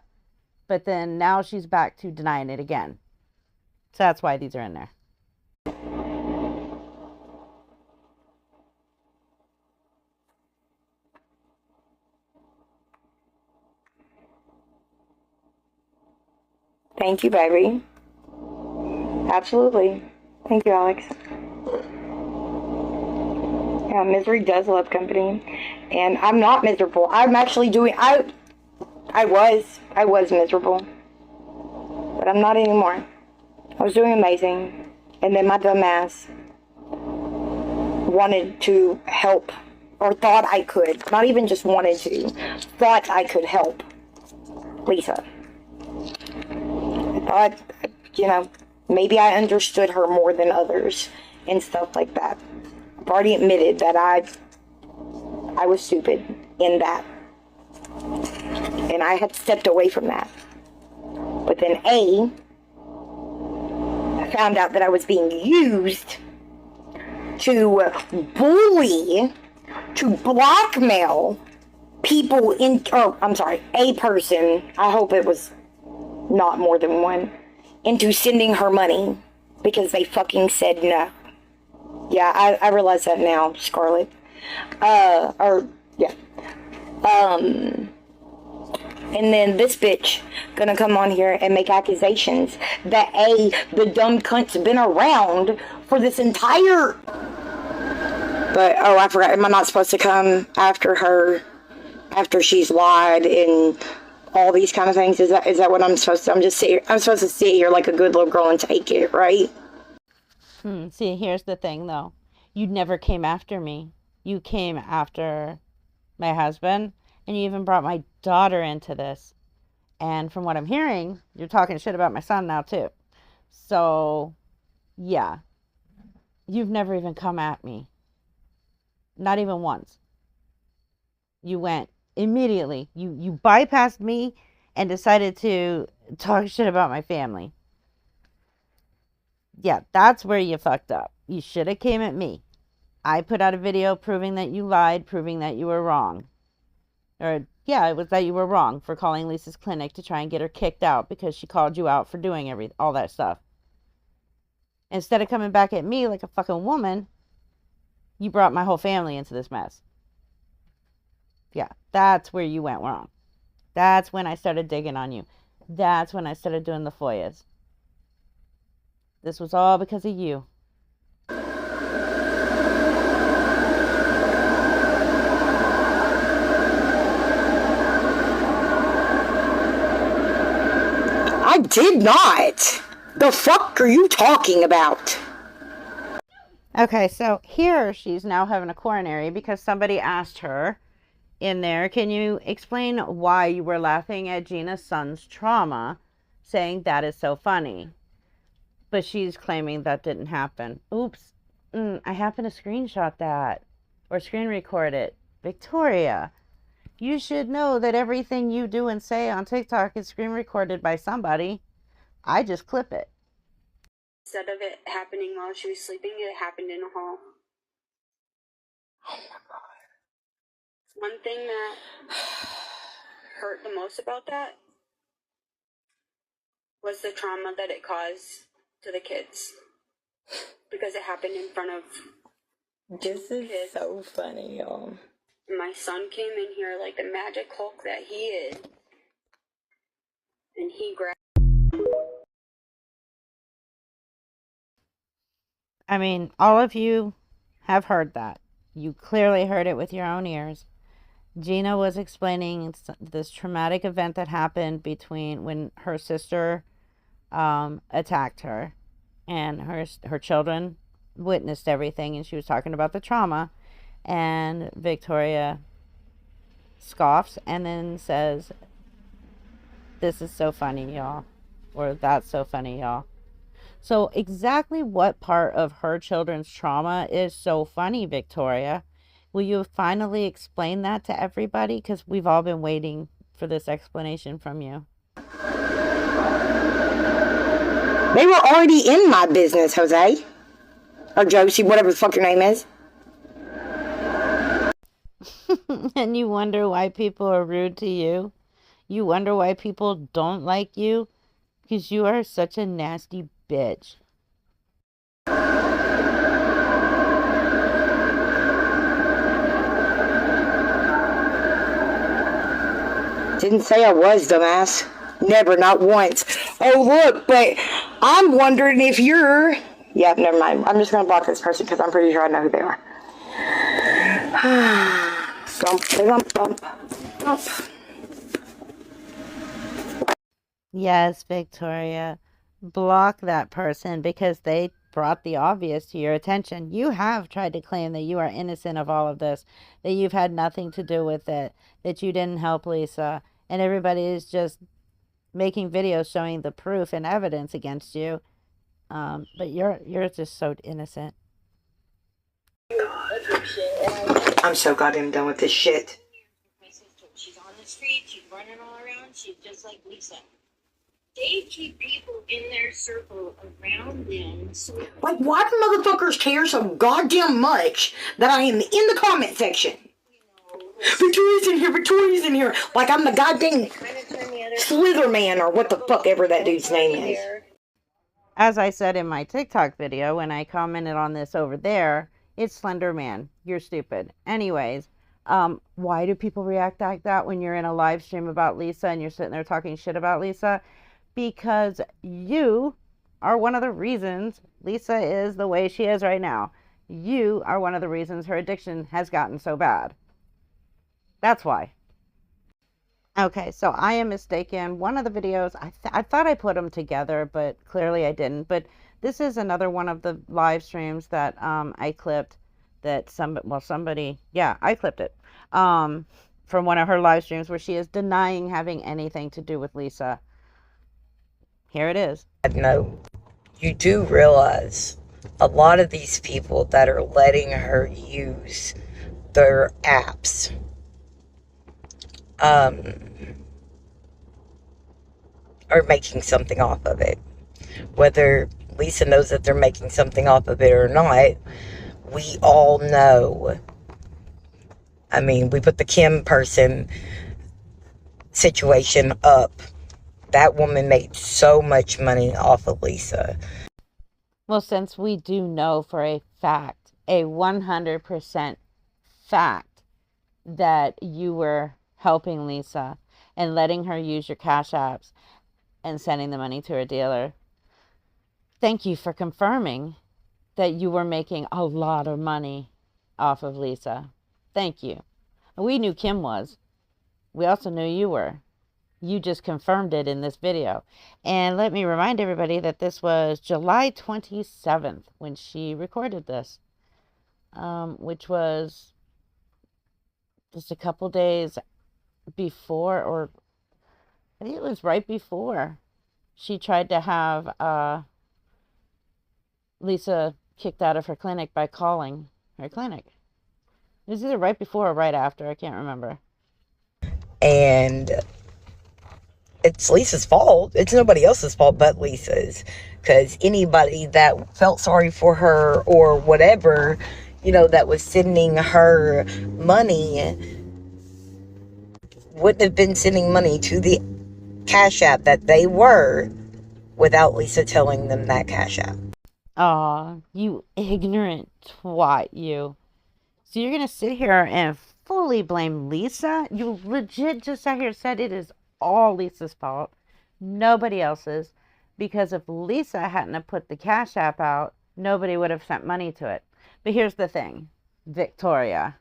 But then now she's back to denying it again. So that's why these are in there. Thank you, baby. Absolutely. Thank you, Alex. Yeah, misery does love company. And I'm not miserable. I'm actually doing, I was miserable. But I'm not anymore. I was doing amazing. And then my dumb ass wanted to help, or thought I could, not even just wanted to, thought I could help Lisa. I thought, maybe I understood her more than others and stuff like that. I've already admitted that I was stupid in that. And I had stepped away from that. But then I found out that I was being used to bully, to blackmail people a person, I hope it was not more than one, into sending her money because they fucking said no. Yeah, I realize that now, Scarlett. And then this bitch gonna come on here and make accusations that the dumb cunt's been around for this entire... But, I forgot, am I not supposed to come after her, after she's lied and all these kind of things? Is that what I'm supposed to... I'm supposed to sit here like a good little girl and take it, right? See, here's the thing, though. You never came after me. You came after my husband, and you even brought my daughter into this. And from what I'm hearing, you're talking shit about my son now, too. So, yeah. You've never even come at me. Not even once. You went immediately. You bypassed me and decided to talk shit about my family. Yeah, that's where you fucked up. You should have came at me. I put out a video proving that you lied, proving that you were wrong. Or, yeah, it was that you were wrong for calling Lisa's clinic to try and get her kicked out because she called you out for doing all that stuff. Instead of coming back at me like a fucking woman, you brought my whole family into this mess. Yeah, that's where you went wrong. That's when I started digging on you. That's when I started doing the FOIAs. This was all because of you. I did not. The fuck are you talking about? Okay, so here she's now having a coronary because somebody asked her in there, can you explain why you were laughing at Gina's son's trauma, saying that is so funny? But she's claiming that didn't happen. Oops. I happened to screenshot that or screen record it. Victoria, you should know that everything you do and say on TikTok is screen recorded by somebody. I just clip it. Instead of it happening while she was sleeping, it happened in a hall. Oh my god. One thing that hurt the most about that was the trauma that it caused to the kids because it happened in front of This is kids. So funny, y'all. My son came in here like the magic Hulk that he is, and he grabbed. I mean, all of you have heard that. You clearly heard it with your own ears. Gina was explaining this traumatic event that happened between when her sister attacked her, and her children witnessed everything, and she was talking about the trauma, and Victoria scoffs and then says, "This is so funny, y'all," or "That's so funny, y'all." So exactly what part of her children's trauma is so funny, Victoria? Will you finally explain that to everybody? Because we've all been waiting for this explanation from you. They were already in my business, Jose. Or Josie, whatever the fuck your name is. And you wonder why people are rude to you? You wonder why people don't like you? Because you are such a nasty bitch. Didn't say I was, dumbass. Never, not once. Oh, look, but I'm wondering if you're... Yeah, never mind. I'm just going to block this person because I'm pretty sure I know who they are. Thump. Yes, Victoria. Block that person because they brought the obvious to your attention. You have tried to claim that you are innocent of all of this, that you've had nothing to do with it, that you didn't help Lisa, and everybody is just making videos showing the proof and evidence against you. But you're just so innocent. I'm so goddamn done with this shit. My sister, she's on the street, she's running all around, she's just like Lisa. They keep people in their circle around them. So Like, why do motherfuckers care so goddamn much that I am in the comment section? Victoria's in here. Like I'm the goddamn Slither Man or what the fuck ever that dude's name is. As I said in my TikTok video, when I commented on this over there, it's Slender Man. You're stupid. Anyways, why do people react like that when you're in a live stream about Lisa and you're sitting there talking shit about Lisa? Because you are one of the reasons Lisa is the way she is right now. You are one of the reasons her addiction has gotten so bad. That's why. Okay, so I am mistaken. One of the videos, I thought I put them together, but clearly I didn't. But this is another one of the live streams that I clipped that somebody, yeah, I clipped it from one of her live streams where she is denying having anything to do with Lisa. Here it is. No, you do realize a lot of these people that are letting her use their apps are making something off of it. Whether Lisa knows that they're making something off of it or not, we all know. I mean, we put the Kim person situation up. That woman made so much money off of Lisa. Well, since we do know for a fact, a 100% fact, that you were helping Lisa and letting her use your cash apps and sending the money to her dealer, thank you for confirming that you were making a lot of money off of Lisa. Thank you. We knew Kim was. We also knew you were. You just confirmed it in this video. And let me remind everybody that this was July 27th when she recorded this, which was just a couple days before, or I think it was right before she tried to have Lisa kicked out of her clinic by calling her clinic. It was either right before or right after. I can't remember. And it's Lisa's fault. It's nobody else's fault but Lisa's. Because anybody that felt sorry for her or whatever, you know, that was sending her money wouldn't have been sending money to the Cash App that they were without Lisa telling them that cash app. Aw, you ignorant twat, you. So you're gonna sit here and fully blame Lisa? You legit just sat here and said it is all Lisa's fault, nobody else's, because if Lisa hadn't have put the cash app out, nobody would have sent money to it. But here's the thing, Victoria,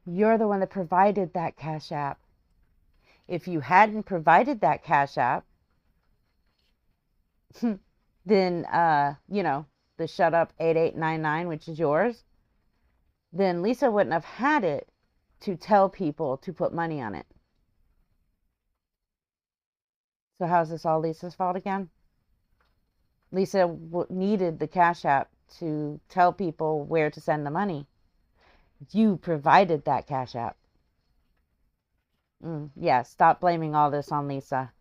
you're the one that provided that cash app. If you hadn't provided that cash app, then the shut up 8899, which is yours, then Lisa wouldn't have had it to tell people to put money on it. So how's this all Lisa's fault again? Lisa needed the cash app to tell people where to send the money. You provided that cash app. Yeah, stop blaming all this on Lisa,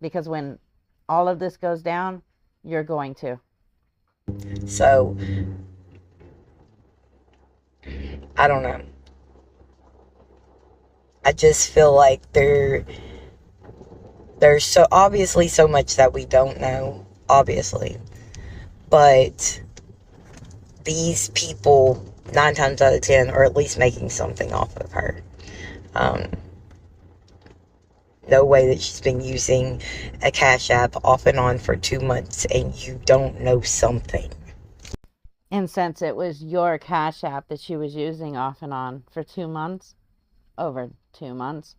because when all of this goes down, you're going to. So, I don't know. I just feel like there's so obviously so much that we don't know, obviously. But these people, 9 times out of 10, are at least making something off of her. No way that she's been using a cash app off and on for 2 months and you don't know something. And since it was your cash app that she was using off and on for 2 months, over 2 months,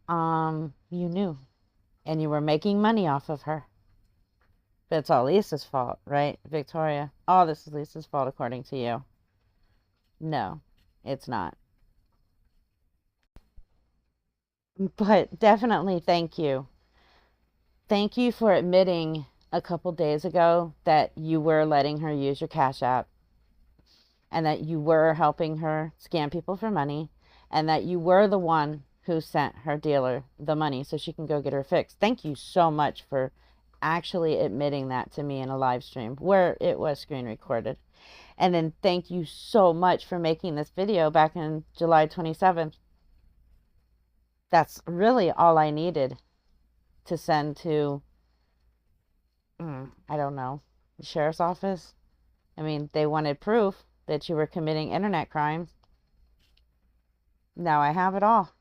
you knew. And you were making money off of her. But it's all Lisa's fault, right, Victoria? All this is Lisa's fault, according to you. No, it's not. But definitely thank you. Thank you for admitting a couple days ago that you were letting her use your cash app, and that you were helping her scam people for money, and that you were the one who sent her dealer the money so she can go get her fixed. Thank you so much for actually admitting that to me in a live stream where it was screen recorded. And then thank you so much for making this video back in July 27th. That's really all I needed to send to, I don't know, the sheriff's office. I mean, they wanted proof that you were committing internet crimes. Now I have it all,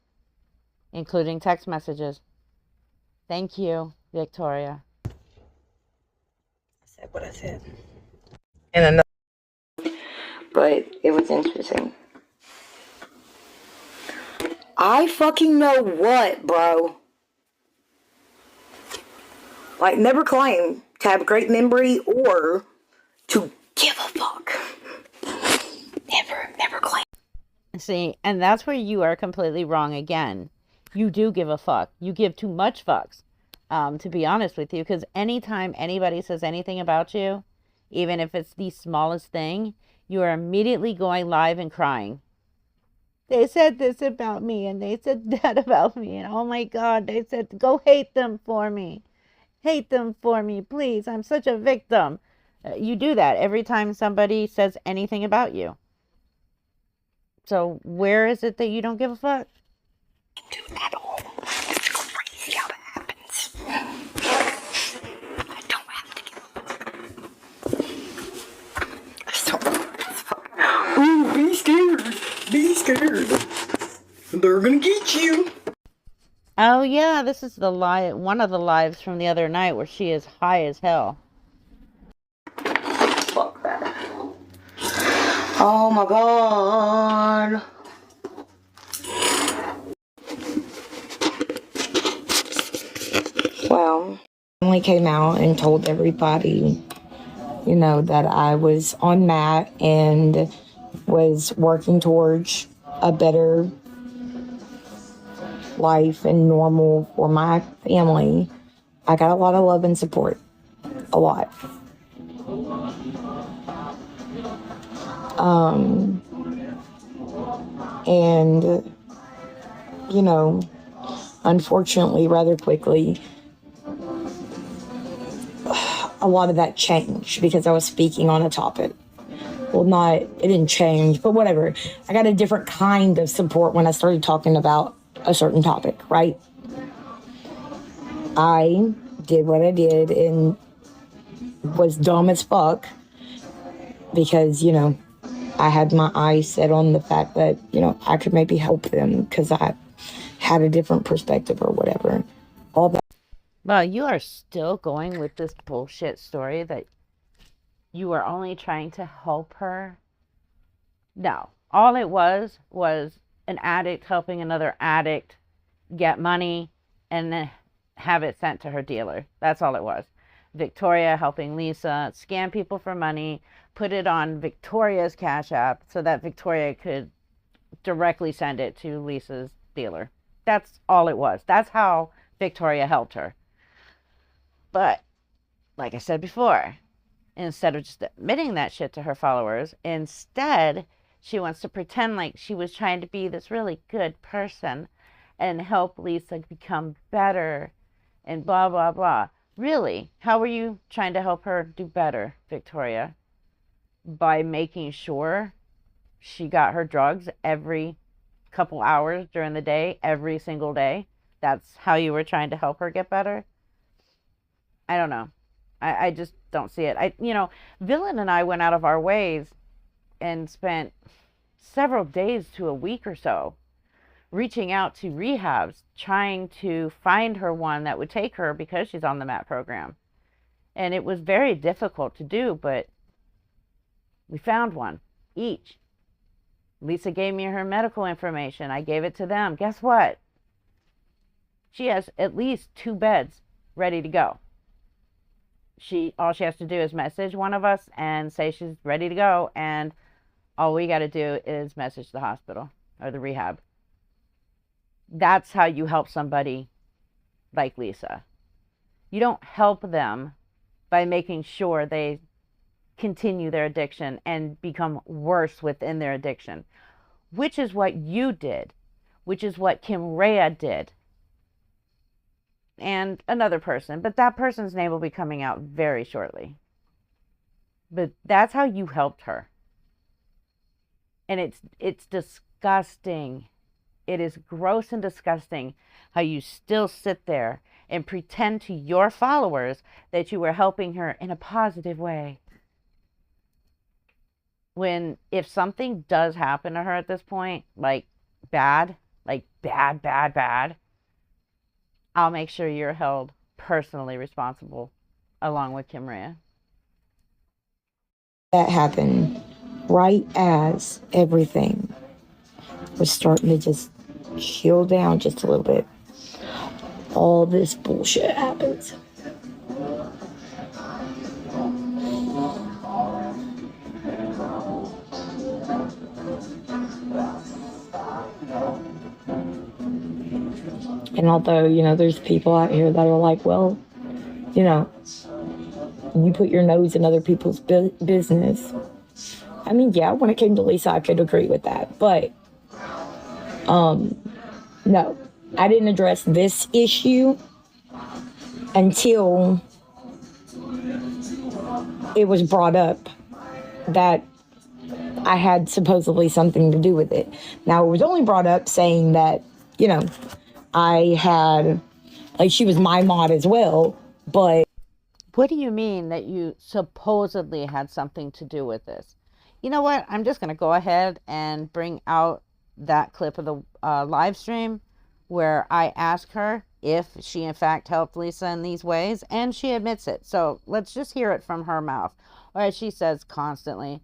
including text messages. Thank you, Victoria. I said what I said. And another. But it was interesting. I fucking know what, bro. Like, never claim to have great memory or to give a fuck. Never claim. See, and that's where you are completely wrong again. You do give a fuck. You give too much fucks, to be honest with you, because anytime anybody says anything about you, even if it's the smallest thing, you are immediately going live and crying. They said this about me, and they said that about me, and oh my God, they said, go hate them for me. Hate them for me, please. I'm such a victim. You do that every time somebody says anything about you. So where is it that you don't give a fuck? Do at all. It's crazy how that happens. I don't have to give a fuck. Ooh, be scared. Be scared. They're gonna get you. Oh yeah, this is the live, one of the lives from the other night where she is high as hell. Fuck that. Oh my God. Well, I only came out and told everybody, that I was on mat and was working towards a better life and normal for my family. I got a lot of love and support. A lot. And, unfortunately, rather quickly, a lot of that changed because I was speaking on a topic. Well, it didn't change, but whatever. I got a different kind of support when I started talking about a certain topic, right? I did what I did and was dumb as fuck because, you know, I had my eyes set on the fact that, you know, I could maybe help them because I had a different perspective or whatever. All that. Well, you are still going with this bullshit story that you were only trying to help her. No, all it was an addict helping another addict get money and then have it sent to her dealer. That's all it was. Victoria helping Lisa scam people for money, put it on Victoria's Cash App so that Victoria could directly send it to Lisa's dealer. That's all it was. That's how Victoria helped her. But like I said before, instead of just admitting that shit to her followers, instead she wants to pretend like she was trying to be this really good person and help Lisa become better and blah, blah, blah. Really? How were you trying to help her do better, Victoria? By making sure she got her drugs every couple hours during the day, every single day? That's how you were trying to help her get better? I don't know. I just don't see it. Villain and I went out of our ways and spent several days to a week or so reaching out to rehabs, trying to find her one that would take her because she's on the MAT program. And it was very difficult to do, but we found one each. Lisa gave me her medical information. I gave it to them. Guess what? She has at least 2 beds ready to go. All she has to do is message one of us and say she's ready to go, and all we got to do is message the hospital or the rehab. That's how you help somebody like Lisa. You don't help them by making sure they continue their addiction and become worse within their addiction, which is what you did, which is what Kim Rea did. And another person, but that person's name will be coming out very shortly. But that's how you helped her. And it's disgusting. It is gross and disgusting how you still sit there and pretend to your followers that you were helping her in a positive way. When if something does happen to her at this point, like bad, bad, I'll make sure you're held personally responsible along with Kim Rea. That happened right as everything was starting to just chill down just a little bit. All this bullshit happens. And although, you know, there's people out here that are like, well, you know, you put your nose in other people's business. I mean, yeah, when it came to Lisa, I could agree with that. But, no, I didn't address this issue until it was brought up that I had supposedly something to do with it. Now, it was only brought up saying that, you know, I had, like, she was my mod as well, but... What do you mean that you supposedly had something to do with this? You know what? I'm just going to go ahead and bring out that clip of the live stream where I ask her if she in fact helped Lisa in these ways, and she admits it. So let's just hear it from her mouth. Or as she says constantly,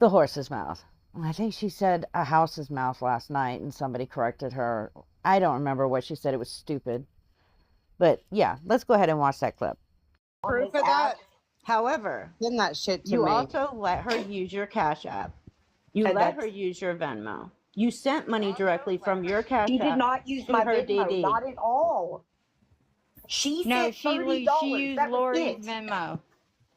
the horse's mouth. I think she said a house's mouth last night and somebody corrected her. I don't remember what she said. It was stupid. But yeah, let's go ahead and watch that clip. Proof of that? However, Send that shit to you me. also let her use your Cash App. You let her use your Venmo. You sent money directly from your Cash App. She did not use my Venmo, not at all. She sent $30. She used Lori's Venmo.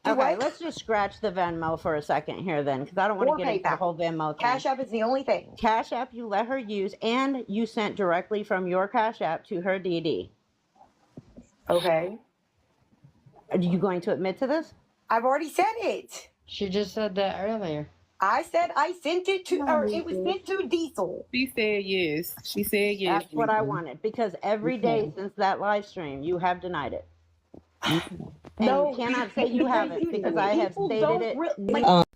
Okay, let's just scratch the Venmo for a second here then, because I don't want to get into the whole Venmo thing. Cash App is the only thing. Cash App you let her use, and you sent directly from your Cash App to her DD. Okay. Are you going to admit to this? I've already said it. She just said that earlier. I said I sent it to, or it was sent to Diesel. She said yes. She said yes. That's what I Lisa. wanted, because every day since that live stream, you have denied it. And you cannot say you haven't, because I have stated it.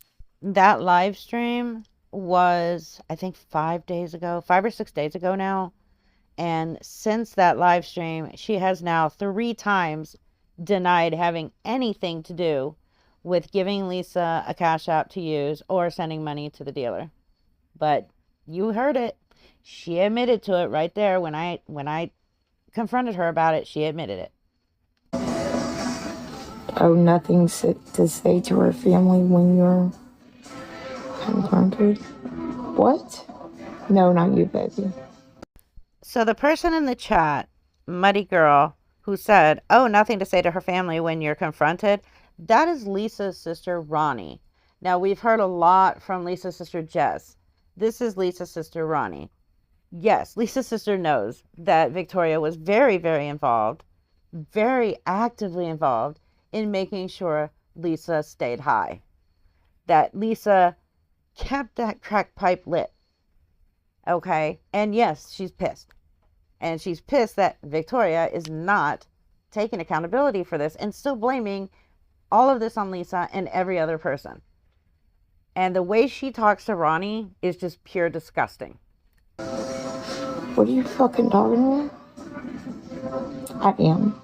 That live stream was, I think, 5 days ago, 5 or 6 days ago now. And since that live stream, she has now 3 times denied having anything to do with giving Lisa a cash app to use or sending money to the dealer. But you heard it. She admitted to it right there when I confronted her about it. She admitted it. Oh, nothing to say to her family when you're confronted? What? No, not you, baby. So the person in the chat, Muddy Girl, who said, oh, nothing to say to her family when you're confronted, that is Lisa's sister, Ronnie. Now, we've heard a lot from Lisa's sister, Jess. This is Lisa's sister, Ronnie. Yes, Lisa's sister knows that Victoria was very, very involved, very actively involved in making sure Lisa stayed high. That Lisa kept that crack pipe lit. Okay? And yes, she's pissed. And she's pissed that Victoria is not taking accountability for this and still blaming all of this on Lisa and every other person. And the way she talks to Ronnie is just pure disgusting. What are you fucking talking about? I am.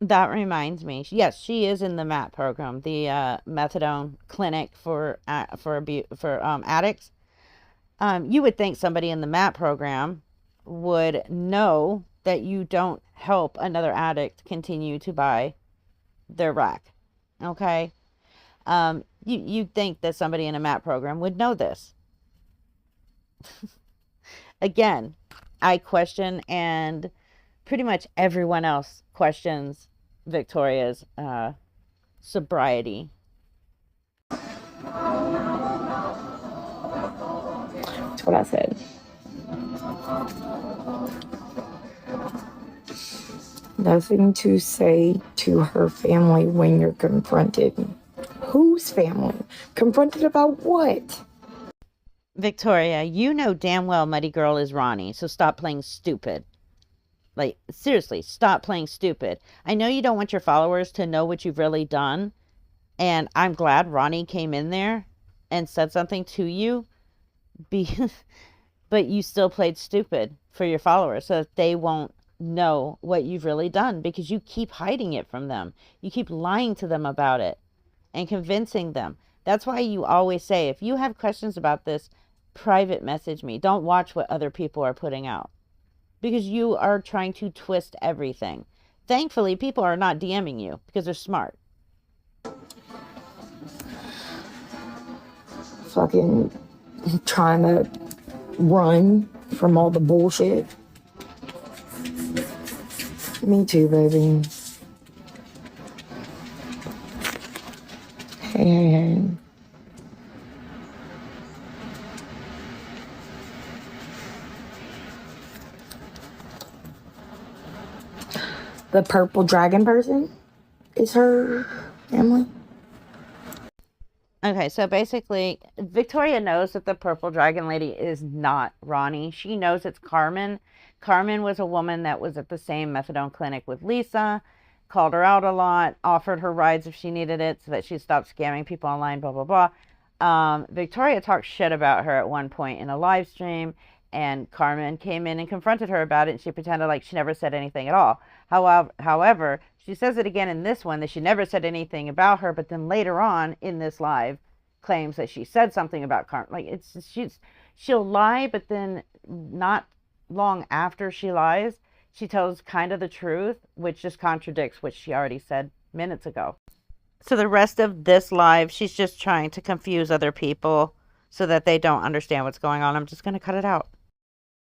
That reminds me. Yes, she is in the MAT program, the methadone clinic for addicts. You would think somebody in the MAT program would know that you don't help another addict continue to buy their rack. Okay? You'd think that somebody in a MAT program would know this. Again, I question, and pretty much everyone else questions Victoria's sobriety. That's what I said. Nothing to say to her family when you're confronted. Whose family? Confronted about what? Victoria, you know damn well Muddy Girl is Ronnie, so stop playing stupid. Like, seriously, stop playing stupid. I know you don't want your followers to know what you've really done, and I'm glad Ronnie came in there and said something to you, but you still played stupid for your followers so that they won't know what you've really done, because you keep hiding it from them. You keep lying to them about it and convincing them. That's why you always say, if you have questions about this, private message me. Don't watch what other people are putting out, because you are trying to twist everything. Thankfully, people are not DMing you because they're smart. Fucking trying to run from all the bullshit. Me too, baby. Hey. The purple dragon person is her family. Okay, so basically, Victoria knows that the purple dragon lady is not Ronnie. She knows it's Carmen. Carmen was a woman that was at the same methadone clinic with Lisa, called her out a lot, offered her rides if she needed it so that she stopped scamming people online, blah, blah, blah. Victoria talked shit about her at one point in a live stream, and Carmen came in and confronted her about it, and she pretended like she never said anything at all. However, she says it again in this one, that she never said anything about her, but then later on in this live claims that she said something about Carmen. Like, she'll lie, but then not long after she lies, she tells kind of the truth, which just contradicts what she already said minutes ago. So the rest of this live, she's just trying to confuse other people so that they don't understand what's going on. I'm just going to cut it out.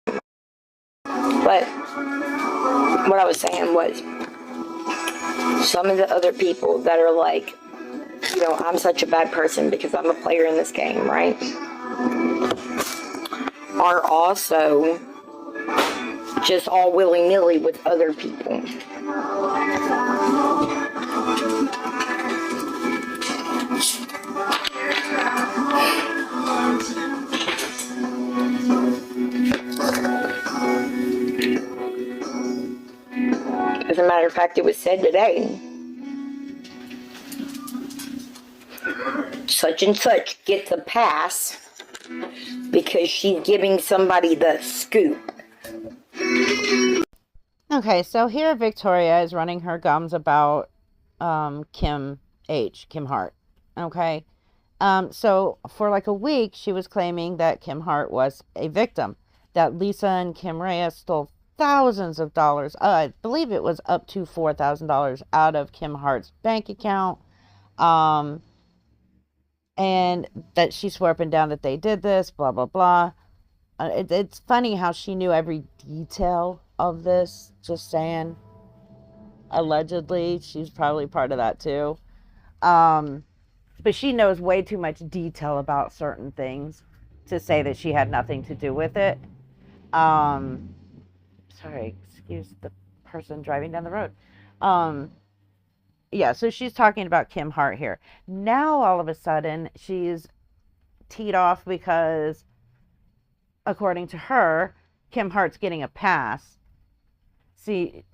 But what I was saying was, some of the other people that are like, you know, I'm such a bad person because I'm a player in this game, right? Are also just all willy-nilly with other people. As a matter of fact, it was said today, such and such gets a pass because she's giving somebody the scoop. Okay, so here Victoria is running her gums about Kim Hart. Okay. So for like a week, she was claiming that Kim Hart was a victim, that Lisa and Kim Reyes stole thousands of dollars. I believe it was up to $4,000 out of Kim Hart's bank account. And that she swore up and down that they did this, blah, blah, blah. It's funny how she knew every detail of this, just saying. Allegedly, she's probably part of that too. But she knows way too much detail about certain things to say that she had nothing to do with it. Sorry, excuse the person driving down the road. Yeah, so she's talking about Kim Hart here. Now, all of a sudden, she's teed off because, according to her, Kim Hart's getting a pass. See,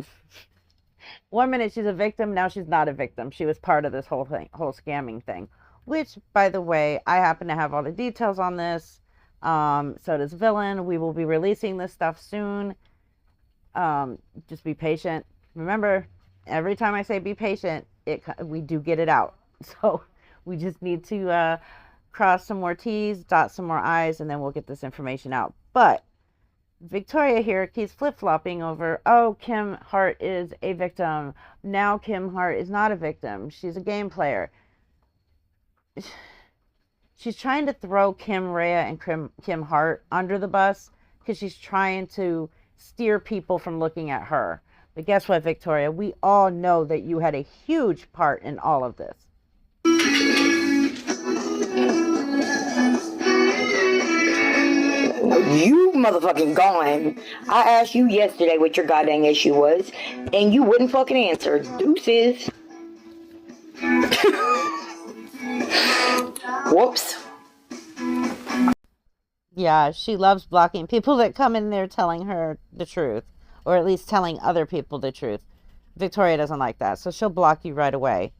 one minute she's a victim, now she's not a victim. She was part of this whole scamming thing. Which, by the way, I happen to have all the details on this. So does Villain. We will be releasing this stuff soon. Just be patient. Remember, every time I say be patient, we do get it out. So we just need to cross some more T's, dot some more I's, and then we'll get this information out. But Victoria here keeps flip-flopping over, oh, Kim Hart is a victim. Now Kim Hart is not a victim. She's a game player. She's trying to throw Kim Rhea and Kim Hart under the bus because she's trying to steer people from looking at her. But guess what, Victoria? We all know that you had a huge part in all of this. You motherfucking gone. I asked you yesterday what your goddamn issue was, and you wouldn't fucking answer. Deuces. Whoops. Yeah, she loves blocking people that come in there telling her the truth, or at least telling other people the truth. Victoria doesn't like that, so she'll block you right away.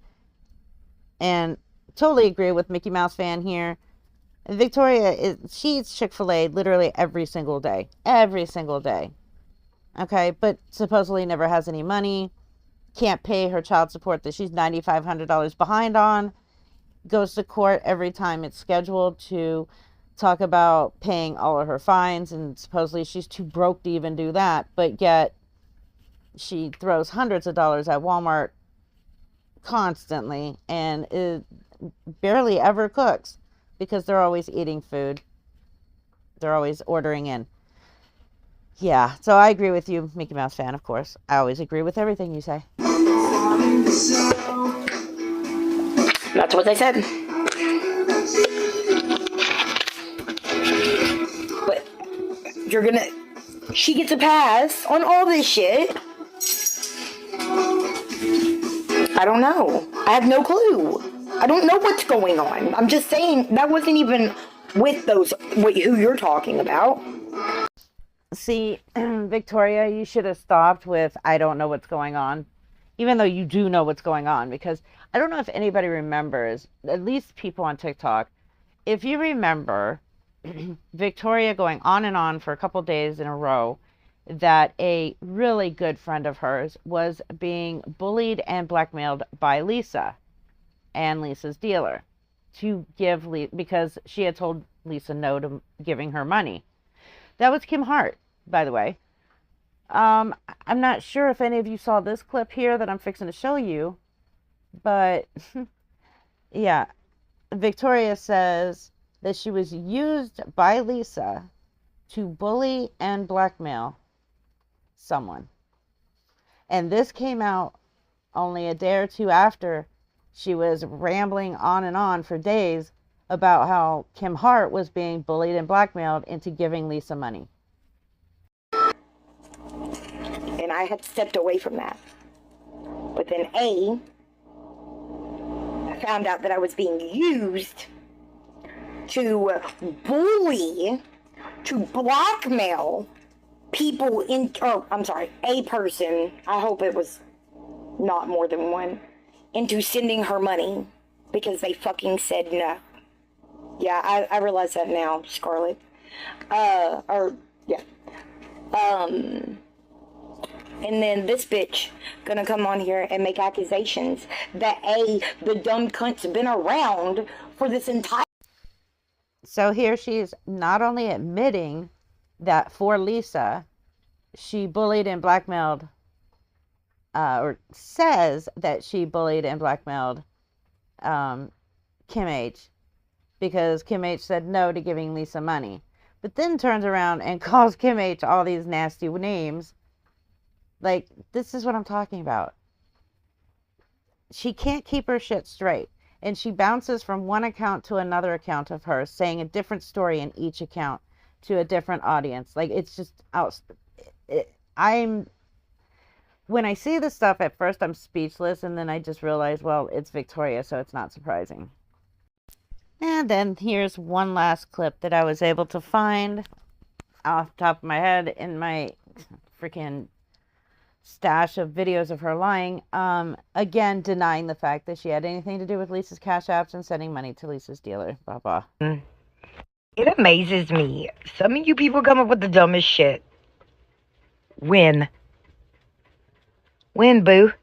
And totally agree with Mickey Mouse fan here. Victoria, she eats Chick-fil-A literally every single day. Every single day. Okay, but supposedly never has any money. Can't pay her child support that she's $9,500 behind on. Goes to court every time it's scheduled to talk about paying all of her fines, and supposedly she's too broke to even do that. But yet, she throws hundreds of dollars at Walmart constantly, and it barely ever cooks. Because they're always eating food. They're always ordering in. Yeah, so I agree with you, Mickey Mouse fan, of course. I always agree with everything you say. That's what they said. But you're gonna... She gets a pass on all this shit. I don't know. I have no clue. I don't know what's going on. I'm just saying that wasn't even with who you're talking about. See, Victoria, you should have stopped with, I don't know what's going on. Even though you do know what's going on. Because I don't know if anybody remembers, at least people on TikTok, if you remember Victoria going on and on for a couple days in a row that a really good friend of hers was being bullied and blackmailed by Lisa and Lisa's dealer to give because she had told Lisa no to giving her money. That was Kim Hart, by the way. I'm not sure if any of you saw this clip here that I'm fixing to show you, but yeah, Victoria says that she was used by Lisa to bully and blackmail someone. And this came out only a day or two after she was rambling on and on for days about how Kim Hart was being bullied and blackmailed into giving Lisa money. And I had stepped away from that. But then found out that I was being used to bully, to blackmail people a person, I hope it was not more than one, into sending her money because they fucking said no. Yeah, I realize that now, Scarlett. Yeah. And then this bitch gonna come on here and make accusations that the dumb cunt's been around for this entire. So here she's not only admitting that for Lisa, she bullied and blackmailed, or says that she bullied and blackmailed Kim H, because Kim H said no to giving Lisa money, but then turns around and calls Kim H all these nasty names. Like, this is what I'm talking about. She can't keep her shit straight. And she bounces from one account to another account of hers, saying a different story in each account to a different audience. Like, it's just out. When I see this stuff, at first I'm speechless, and then I just realize, well, it's Victoria, so it's not surprising. And then here's one last clip that I was able to find off the top of my head in my freaking stash of videos of her lying, again denying the fact that she had anything to do with Lisa's cash apps and sending money to Lisa's dealer. Blah blah. It amazes me. Some of you people come up with the dumbest shit. When, boo?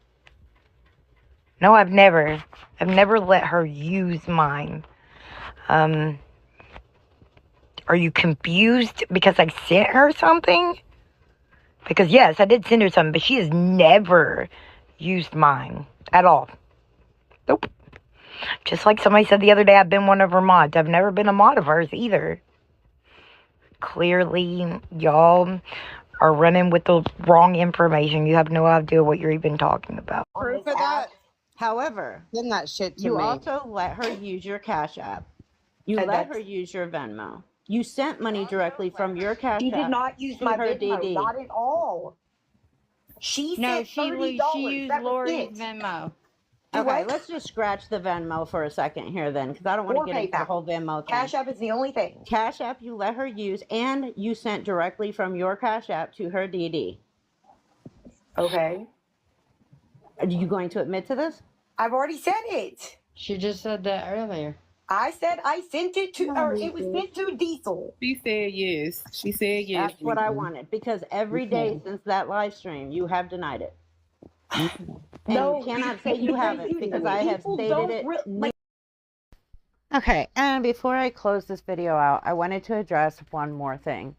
No, I've never let her use mine. Are you confused because I sent her something? Because yes, I did send her something, but she has never used mine at all. Nope. Just like somebody said the other day, I've been one of her mods. I've never been a mod of hers either. Clearly, y'all are running with the wrong information. You have no idea what you're even talking about. Proof of that? However, Send that shit to you me. also let her use your Cash App. You let her use your Venmo. You sent money directly from your Cash App. She did not use my Venmo, DD. not at all. She sent $30. She used Lori's Venmo. Okay, let's just scratch the Venmo for a second here then, because I don't want to get into the whole Venmo thing. Cash App is the only thing. Cash App you let her use, and you sent directly from your Cash App to her DD. Okay. Are you going to admit to this? I've already said it. She just said that earlier. I said I sent it to, or it was sent to Diesel. She said yes. She said yes. That's what I wanted, because every day since that live stream, you have denied it. And No, you cannot say you haven't, because I have stated it. Like, Okay, and before I close this video out, I wanted to address one more thing.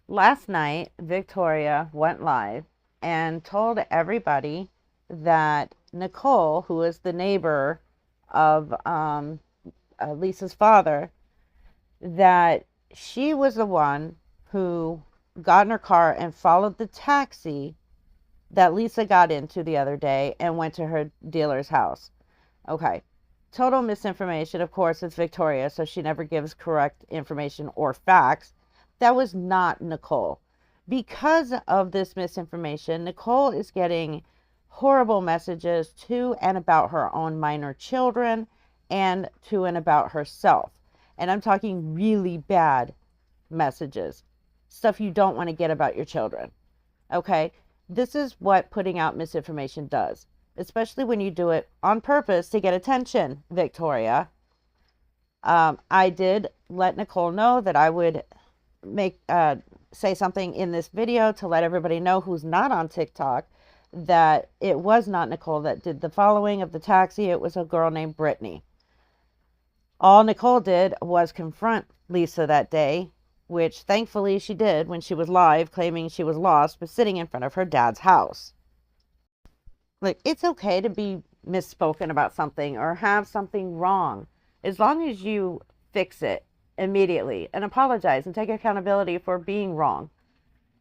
Last night, Victoria went live and told everybody that Nicole, who is the neighbor of Lisa's father, that she was the one who got in her car and followed the taxi that Lisa got into the other day and went to her dealer's house. Okay. Total misinformation. Of course, it's Victoria, so she never gives correct information or facts. That was not Nicole. Because of this misinformation, Nicole is getting horrible messages to and about her own minor children and to and about herself. And I'm talking really bad messages. Stuff you don't want to get about your children. Okay? This is what putting out misinformation does, especially when you do it on purpose to get attention, Victoria. I did let Nicole know that I would say something in this video to let everybody know who's not on TikTok that it was not Nicole that did the following of the taxi. It was a girl named Brittany. All Nicole did was confront Lisa that day, which thankfully she did when she was live, claiming she was lost, but sitting in front of her dad's house. Like, it's okay to be misspoken about something or have something wrong, as long as you fix it immediately and apologize and take accountability for being wrong.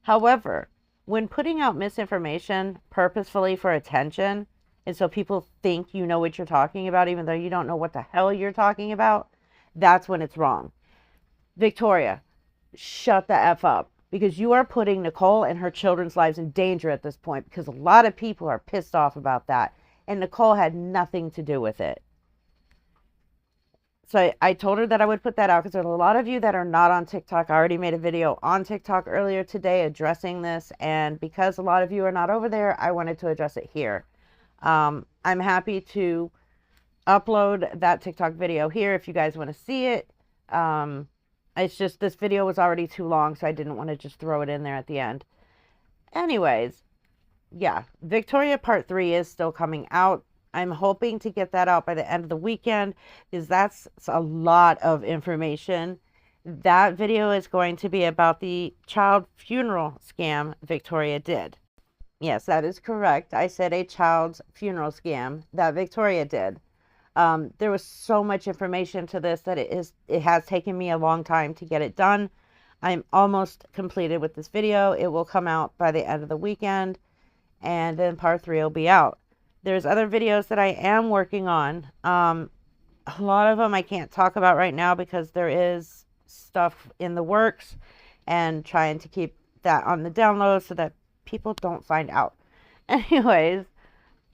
However, when putting out misinformation purposefully for attention, and so people think you know what you're talking about, even though you don't know what the hell you're talking about, that's when it's wrong. Victoria, shut the F up, because you are putting Nicole and her children's lives in danger at this point, because a lot of people are pissed off about that, and Nicole had nothing to do with it. So I told her that I would put that out because there's a lot of you that are not on TikTok. I already made a video on TikTok earlier today addressing this. And because a lot of you are not over there, I wanted to address it here. I'm happy to upload that TikTok video here if you guys want to see it. It's just this video was already too long, so I didn't want to just throw it in there at the end. Anyways, yeah, Victoria Part 3 is still coming out. I'm hoping to get that out by the end of the weekend because that's a lot of information. That video is going to be about the child funeral scam Victoria did. Yes, that is correct. I said a child's funeral scam that Victoria did. There was so much information to this that it has taken me a long time to get it done. I'm almost completed with this video. It will come out by the end of the weekend, and then part 3 will be out. There's other videos that I am working on. A lot of them I can't talk about right now because there is stuff in the works and trying to keep that on the down low so that people don't find out. Anyways,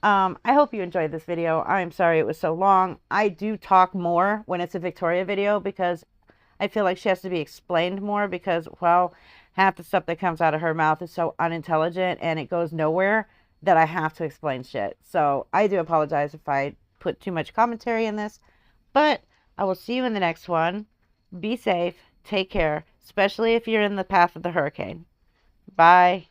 I hope you enjoyed this video. I'm sorry it was so long. I do talk more when it's a Victoria video because I feel like she has to be explained more because, well, half the stuff that comes out of her mouth is so unintelligent and it goes nowhere that I have to explain shit. So I do apologize if I put too much commentary in this, but I will see you in the next one. Be safe. Take care, especially if you're in the path of the hurricane. Bye.